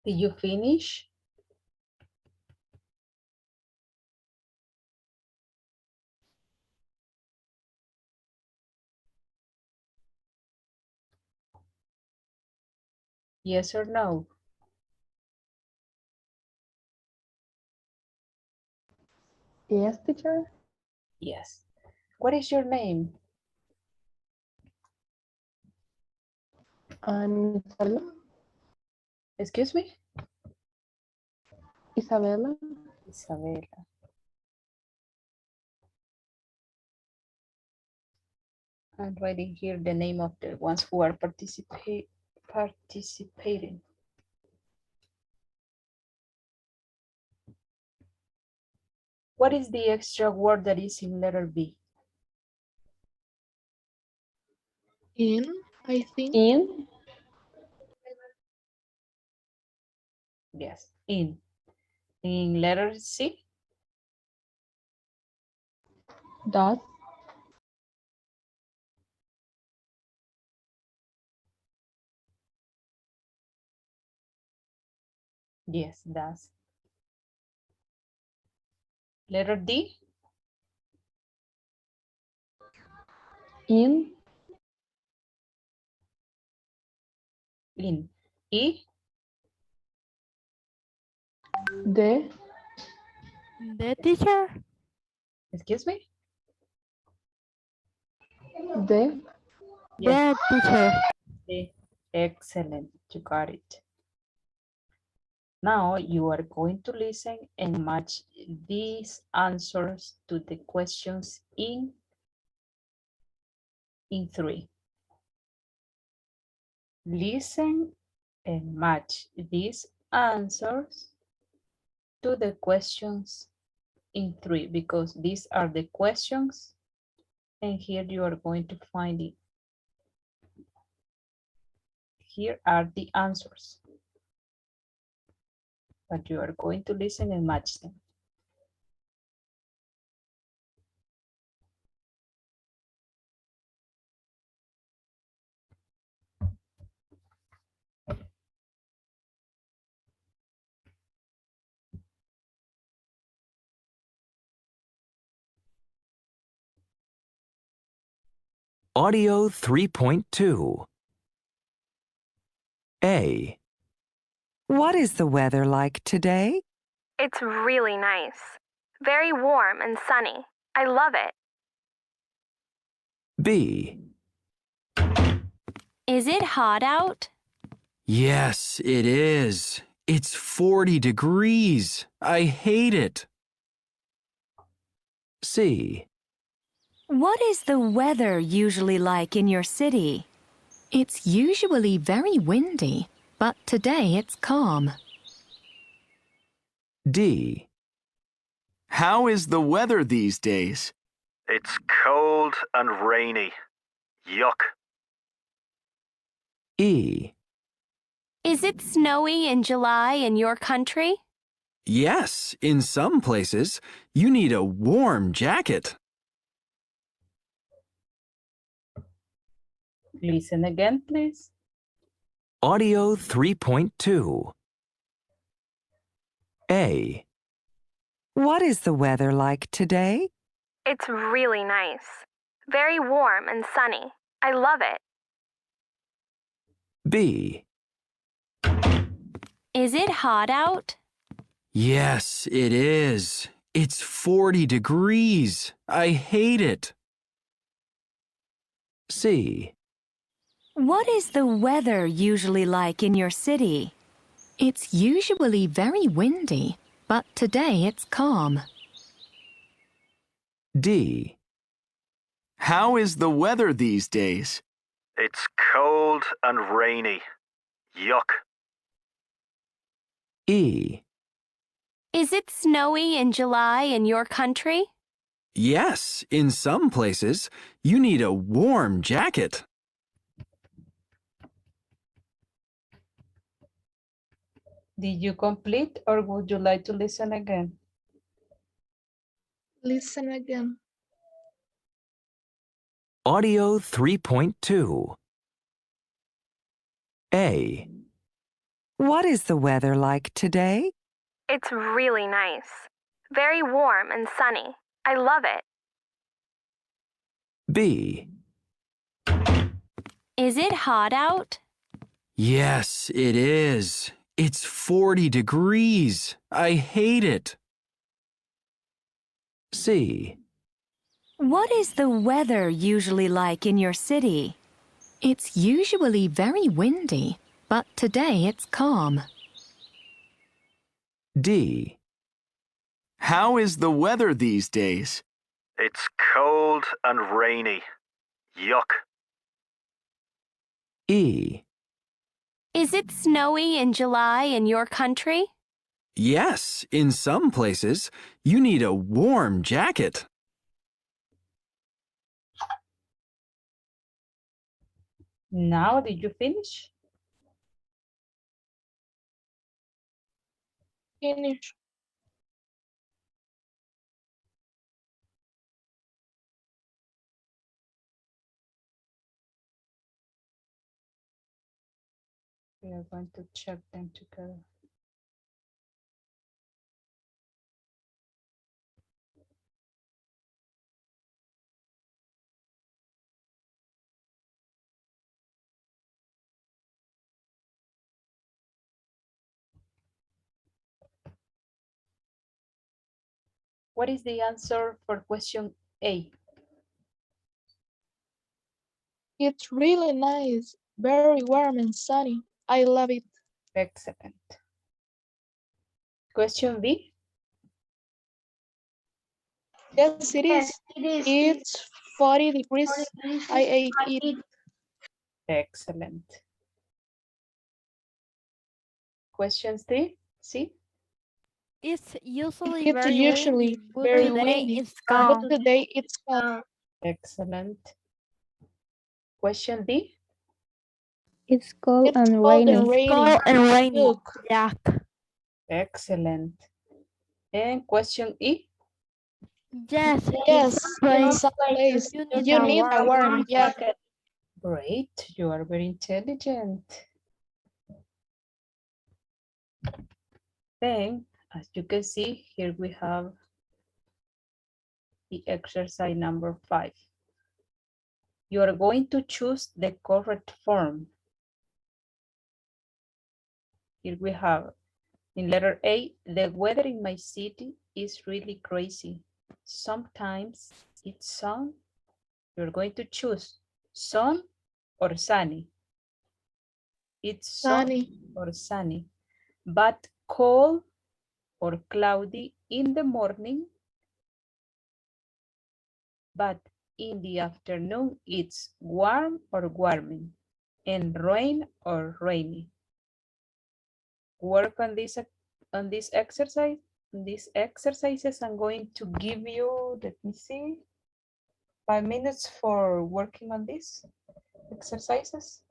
Did you finish? Yes or no? Yes, teacher. Yes. What is your name? And Isabella. Excuse me? Isabella. Isabella. I'm writing here the name of the ones who are participating. What is the extra word that is in letter B? In, I think. In. Yes, in. In letter C? Does. Yes, does. Letter D? In. In. E? De. The teacher. Excuse me? De. The teacher. D. Excellent, you got it. Now you are going to listen and match these answers to the questions in 3. Listen and match these answers to the questions in 3 because these are the questions and here you are going to find it. Here are the answers. But you are going to listen and match them. Audio 3.2. A. What is the weather like today? It's really nice. Very warm and sunny. I love it. B. Is it hot out? Yes, it is. It's 40 degrees. I hate it. C. What is the weather usually like in your city? It's usually very windy, but today it's calm. D. How is the weather these days? It's cold and rainy. Yuck. E. Is it snowy in July in your country? Yes, in some places, you need a warm jacket. Listen again, please. Audio 3.2. A. What is the weather like today? It's really nice. Very warm and sunny. I love it. B. Is it hot out? Yes, it is. It's 40 degrees. I hate it. C. What is the weather usually like in your city? It's usually very windy, but today it's calm. D. How is the weather these days? It's cold and rainy. Yuck. E. Is it snowy in July in your country? Yes, in some places, you need a warm jacket. Did you complete or would you like to listen again? Listen again. Audio 3.2. A. What is the weather like today? It's really nice. Very warm and sunny. I love it. B. Is it hot out? Yes, it is. It's 40 degrees. I hate it. C. What is the weather usually like in your city? It's usually very windy, but today it's calm. D. How is the weather these days? It's cold and rainy. Yuck. E. Is it snowy in July in your country? Yes, in some places, you need a warm jacket. Now, did you finish? Finish. We are going to check them together. What is the answer for question A? It's really nice. Very warm and sunny. I love it. Excellent. Question B? Yes, it is. It's 40 degrees. I ate it. Excellent. Question C? C? It's usually It's very usually windy, but very today windy, it's but calm. today it's calm. Excellent. Question D? It's cold It's and cold and rainy. It's rainy. cold and rainy. Look, Jack. Excellent. And question E? Yes, yes, in in some some places place you you need a warm jacket. jacket. Great, you are very intelligent. Then, as you can see, here we have the exercise number 5. You are going to choose the correct form. Here we have, in letter A, the weather in my city is really crazy. Sometimes it's sun. You're going to choose sun or sunny. It's sun Sunny. or sunny, but cold or cloudy in the morning, but in the afternoon it's warm or warming, and rain or rainy. Work on this exercise. These exercises I'm going to give you, let me see, 5 minutes for working on these exercises.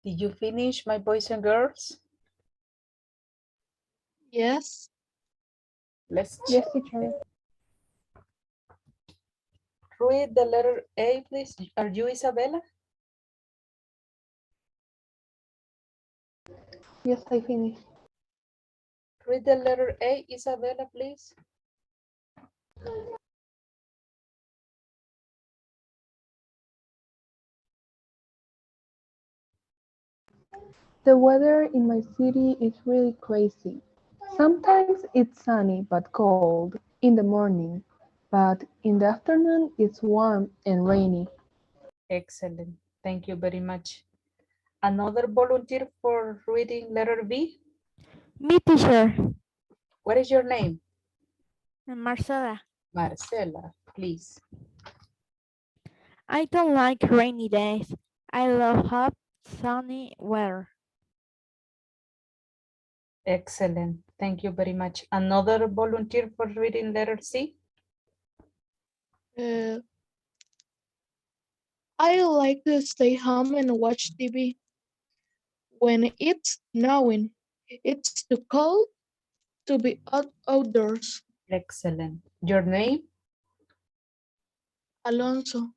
Did you finish, my boys and girls? Yes. Let's Yes, check. teacher. Read the letter A, please. Are you Isabella? Yes, I finished. Read the letter A, Isabella, please. The weather in my city is really crazy. Sometimes it's sunny but cold in the morning, but in the afternoon it's warm and rainy. Excellent. Thank you very much. Another volunteer for reading letter B? Me, teacher. What is your name? Marcela. Marcela, please. I don't like rainy days. I love hot, sunny weather. Excellent. Thank you very much. Another volunteer for reading letter C? I like to stay home and watch TV. When it's snowing, it's too cold to be outdoors. Excellent. Your name? Alonso.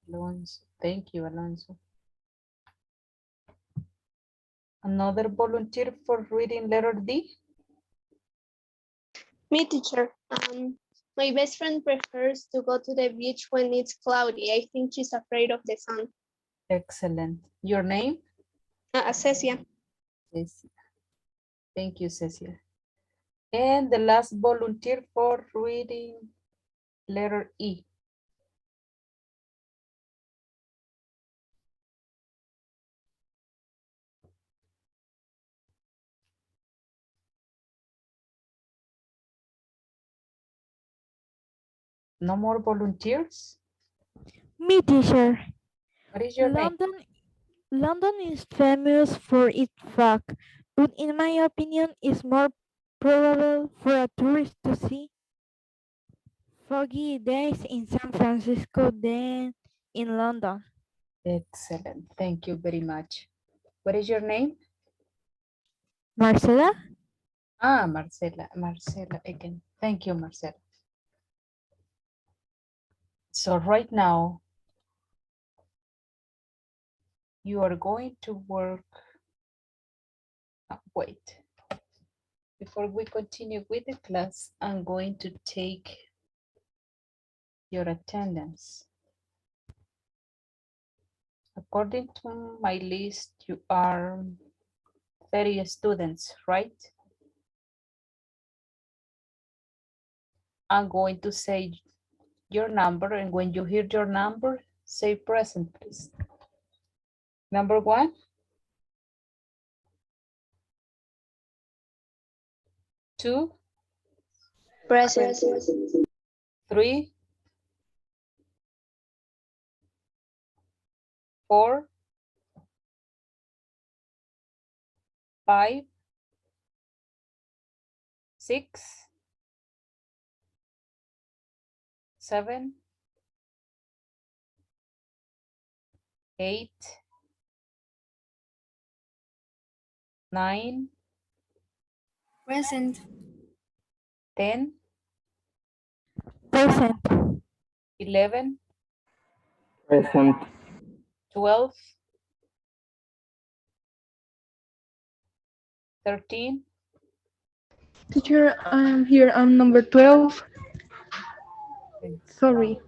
Alonso. Thank you, Alonso. Another volunteer for reading letter D? Me, teacher. My best friend prefers to go to the beach when it's cloudy. I think she's afraid of the sun. Excellent. Your name? Cecia. Cecia. Thank you, Cecia. And the last volunteer for reading letter E. No more volunteers? Me, teacher. What is your name? London is famous for its fog, but in my opinion, it's more probable for a tourist to see foggy days in San Francisco than in London. Excellent. Thank you very much. What is your name? Marcela? Ah, Marcela. Marcela again. Thank you, Marcela. So right now, you are going to work. Wait. Before we continue with the class, I'm going to take your attendance. According to my list, you are 30 students, right? I'm going to say your number, and when you hear your number, say present, please. Number 1. Two. Present. 3. 4. 5. 6. 7. 8. 9. Present. 10. Present. 11. Present. 12. 13. Teacher, I'm here. I'm number 12. Sorry.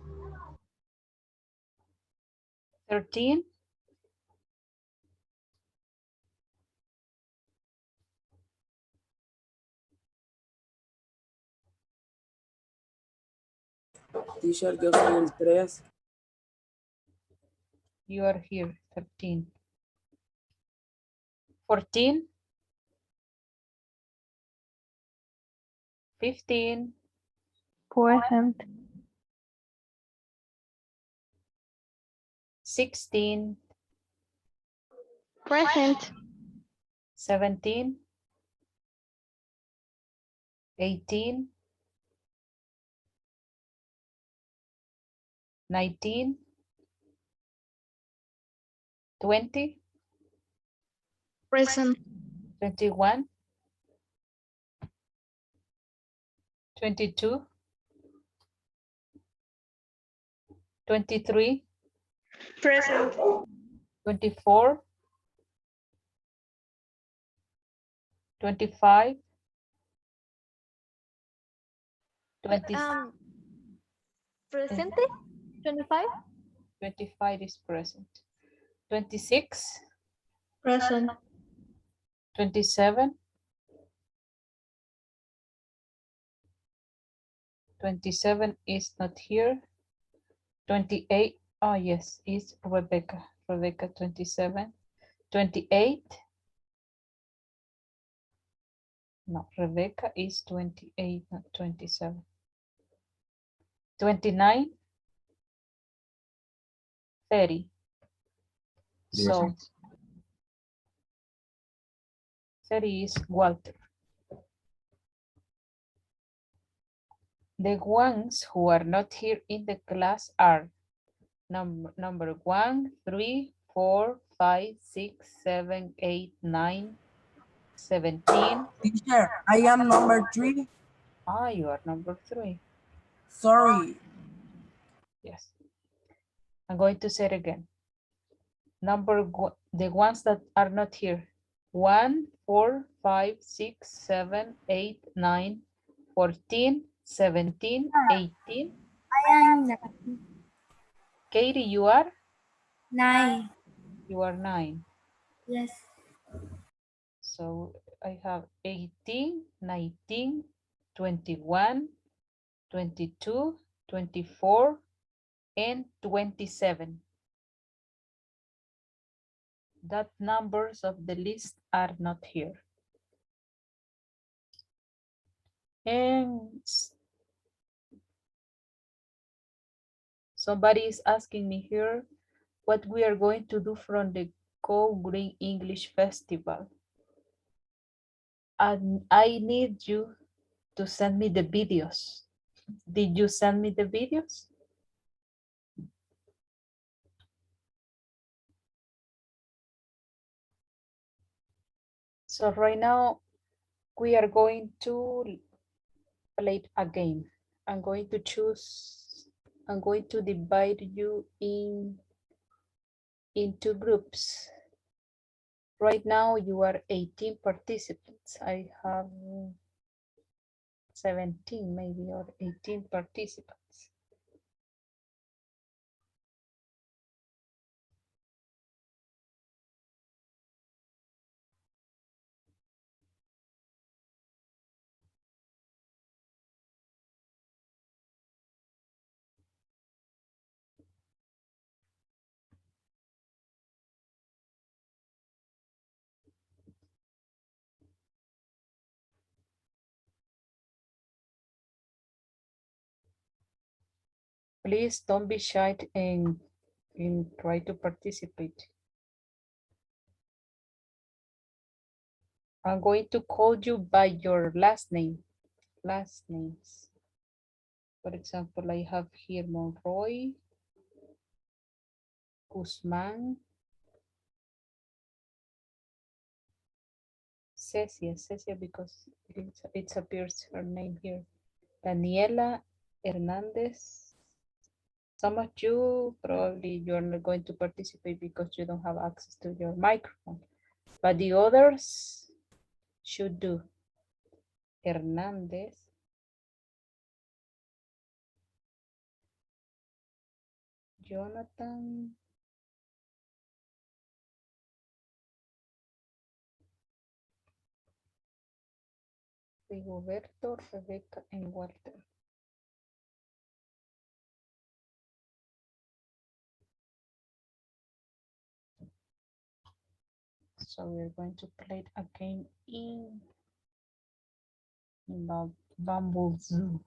13. Teacher, yo soy el 3. You are here, 13. 14. 15. Present. 16. Present. 17. 18. 19. 20. Present. 21, 22, 23, Present. 24, 25, 20, Presente. 25. 25 is present. 26, Present. 27, 27 is not here. 28, oh yes, is Rebecca. Rebecca 27. 28. No, Rebecca is 28, not 27. 29, 30. So 30 is Walter. The ones who are not here in the class are number 1, 3, 4, 5, 6, 7, 8, 9, 17. Teacher, I am number 3. Ah, you are number 3. Sorry. Yes. I'm going to say it again. The ones that are not here. 1, 4, 5, 6, 7, 8, 9, 14, 17, 18. I am Katie, you are? 9. You are 9. Yes. So I have 18, 19, 21, 22, 24, and 27. That numbers of the list are not here. And somebody is asking me here what we are going to do from the Go Green English Festival. And I need you to send me the videos. Did you send me the videos? So right now we are going to play a game. I'm going to divide you into groups. Right now you are 18 participants. I have 17 maybe or 18 participants. Please don't be shy and try to participate. I'm going to call you by your last names. For example, I have here Monroy, Guzman, Cecia because it appears her name here. Daniela Hernandez. Some of you probably you're not going to participate because you don't have access to your microphone, but the others should do. Hernandez. Jonathan. Rigoberto, Rebecca, and Walter. So we're going to play a game in the Bamboo Zoo.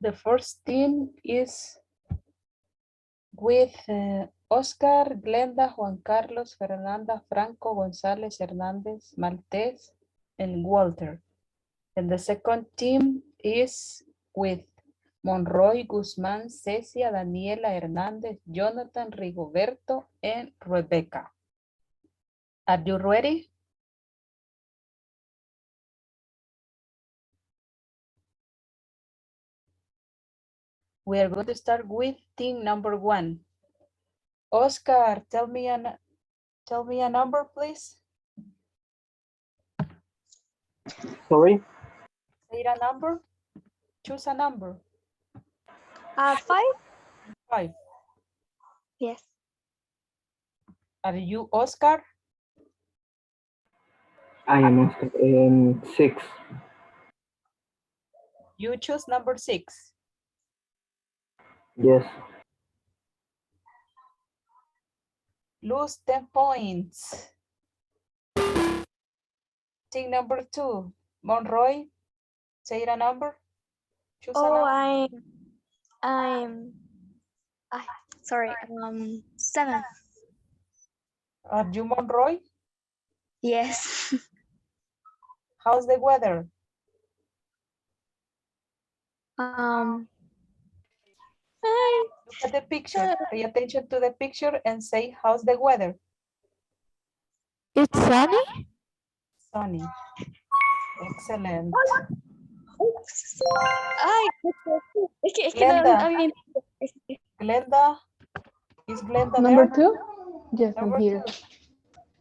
The first team is with Oscar, Glenda, Juan Carlos, Fernanda, Franco, González, Hernández, Maltés, and Walter. And the second team is with Monroy, Guzmán, Cecia, Daniela, Hernández, Jonathan, Rigoberto, and Rebecca. Are you ready? We are going to start with team number 1. Oscar, tell me a number, please. Sorry? Say a number. Choose a number. 5? 5. Yes. Are you Oscar? I am 6. You choose number 6. Yes. Lose 10 points. Team number 2. Monroy, say a number. Choose a number. Sorry, 7. Are you Monroy? Yes. How's the weather? Look at the picture. Pay attention to the picture and say, how's the weather? It's sunny? Sunny. Excellent. Glenda. Glenda. Is Glenda Number there? 2? Yes, Number I'm here. 2.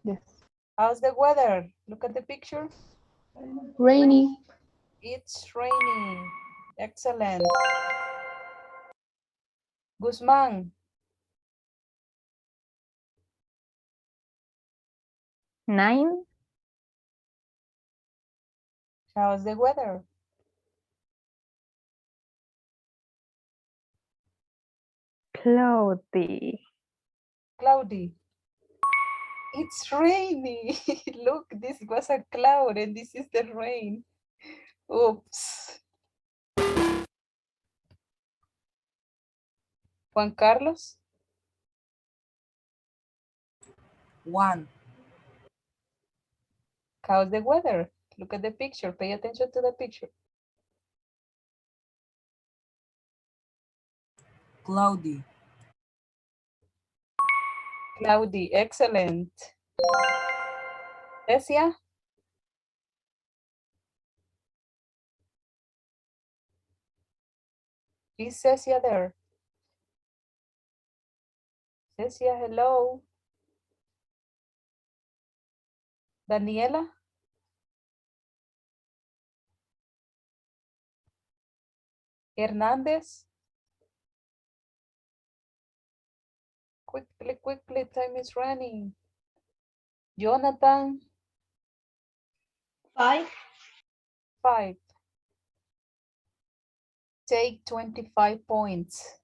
Yes. How's the weather? Look at the picture. Rainy. It's raining. Excellent. Guzmán. 9. How's the weather? Cloudy. Cloudy. It's rainy. Look, this was a cloud and this is the rain. Oops. Juan Carlos. 1. How's the weather? Look at the picture. Pay attention to the picture. Cloudy. Cloudy. Excellent. Cecia. Is Cecia there? Cecia, hello. Daniela. Hernández. Quickly, quickly, time is running. Jonathan. 5. 5. Take 25 points.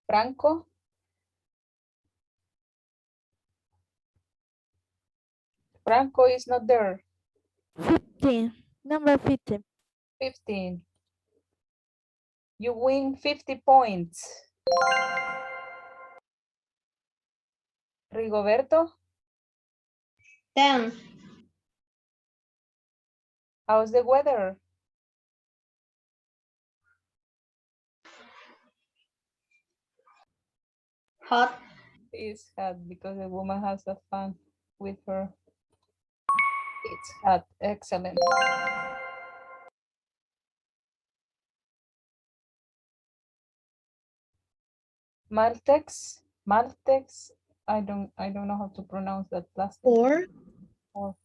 Franco. Franco is not there. 15. Number 15. 15. You win 50 points. Rigoberto. 10. How's the weather? Hot. It's hot because the woman has a fan with her. It's hot. Excellent. Maltex. Maltex. I don't know how to pronounce that last name. 4.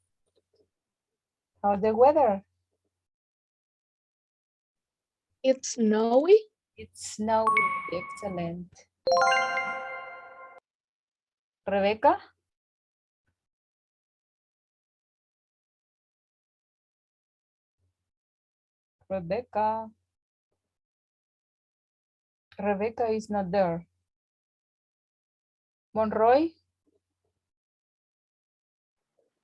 How's the weather? It's snowy. It's snowy. Excellent. Rebecca. Rebecca. Rebecca is not there. Monroy.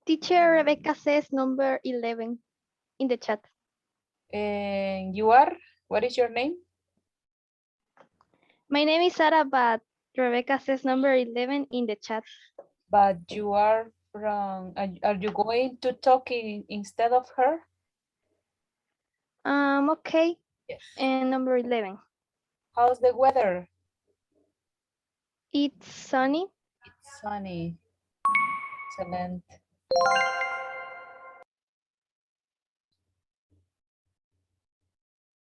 Teacher Rebecca says number 11 in the chat. And you are? What is your name? My name is Sarah, but Rebecca says number 11 in the chat. But you are from, are you going to talk instead of her? Okay. Yes. And number 11. How's the weather? It's sunny. It's sunny. Excellent.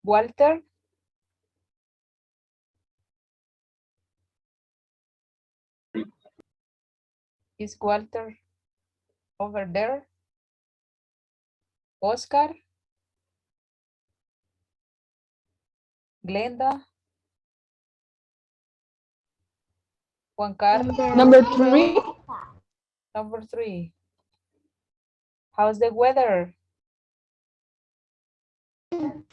Walter? Is Walter over there? Oscar? Glenda? Juan Carlos? Number 3. Number 3. How's the weather?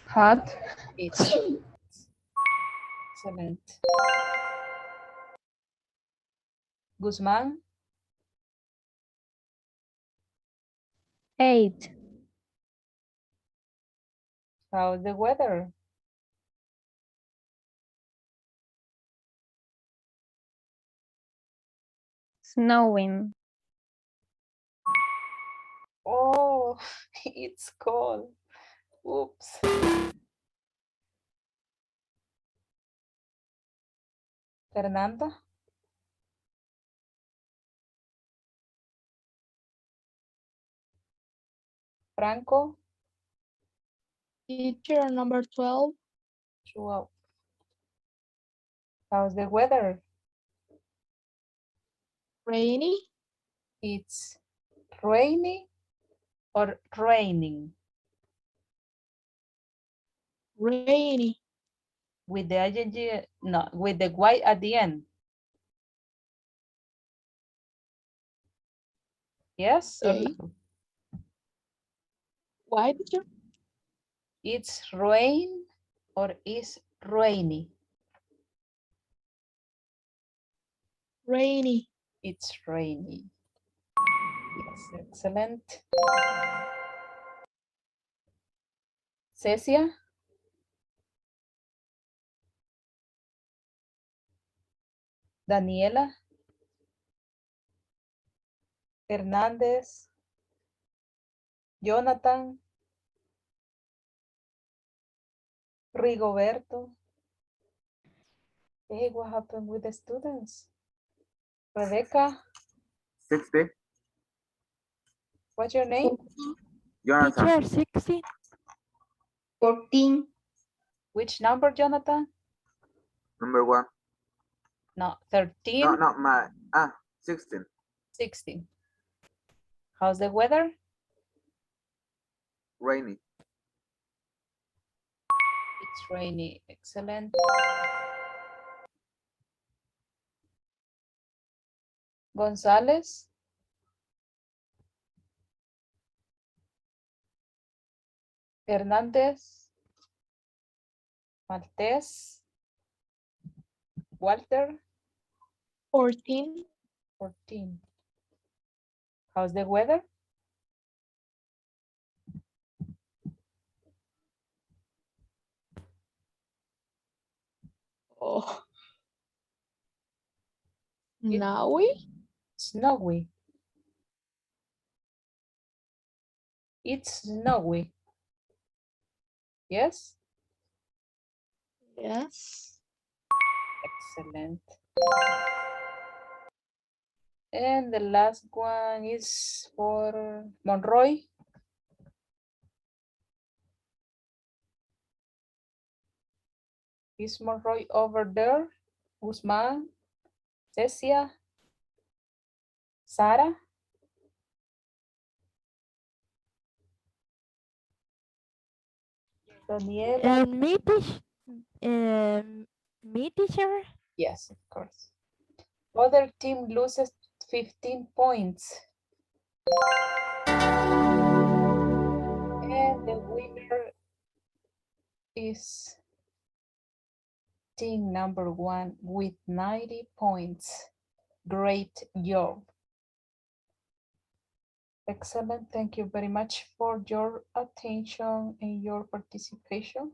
Hot. It's excellent. Guzman? 8. How's the weather? Snowing. Oh, it's cold. Oops. Fernanda? Franco? Teacher number 12. 12. How's the weather? Rainy. It's rainy or raining? Rainy. With the ing, no, with the y at the end. Yes or Okay. no? Why, teacher? It's rain or is rainy? Rainy. It's rainy. Yes, excellent. Cecia? Daniela? Hernández? Jonathan? Rigoberto? Hey, what happened with the students? Rebecca? 60. What's your name? Jonathan. Teacher, 16. 14. Which number, Jonathan? Number 1. No, 13? No, 16. 16. How's the weather? Rainy. It's rainy. Excellent. González? Hernández? Maltés? Walter? 14. 14. How's the weather? Oh. Snowy. Snowy. It's snowy. Yes? Yes. Excellent. And the last one is for Monroy. Is Monroy over there? Guzman? Cecia? Sara? Daniela? Me, teacher? Yes, of course. Other team loses 15 points. And the winner is team number 1 with 90 points. Great job. Excellent. Thank you very much for your attention and your participation.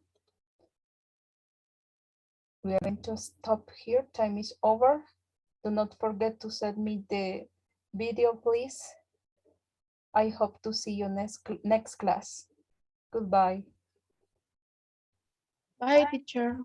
We are going to stop here. Time is over. Do not forget to send me the video, please. I hope to see you next class. Goodbye. Bye, teacher.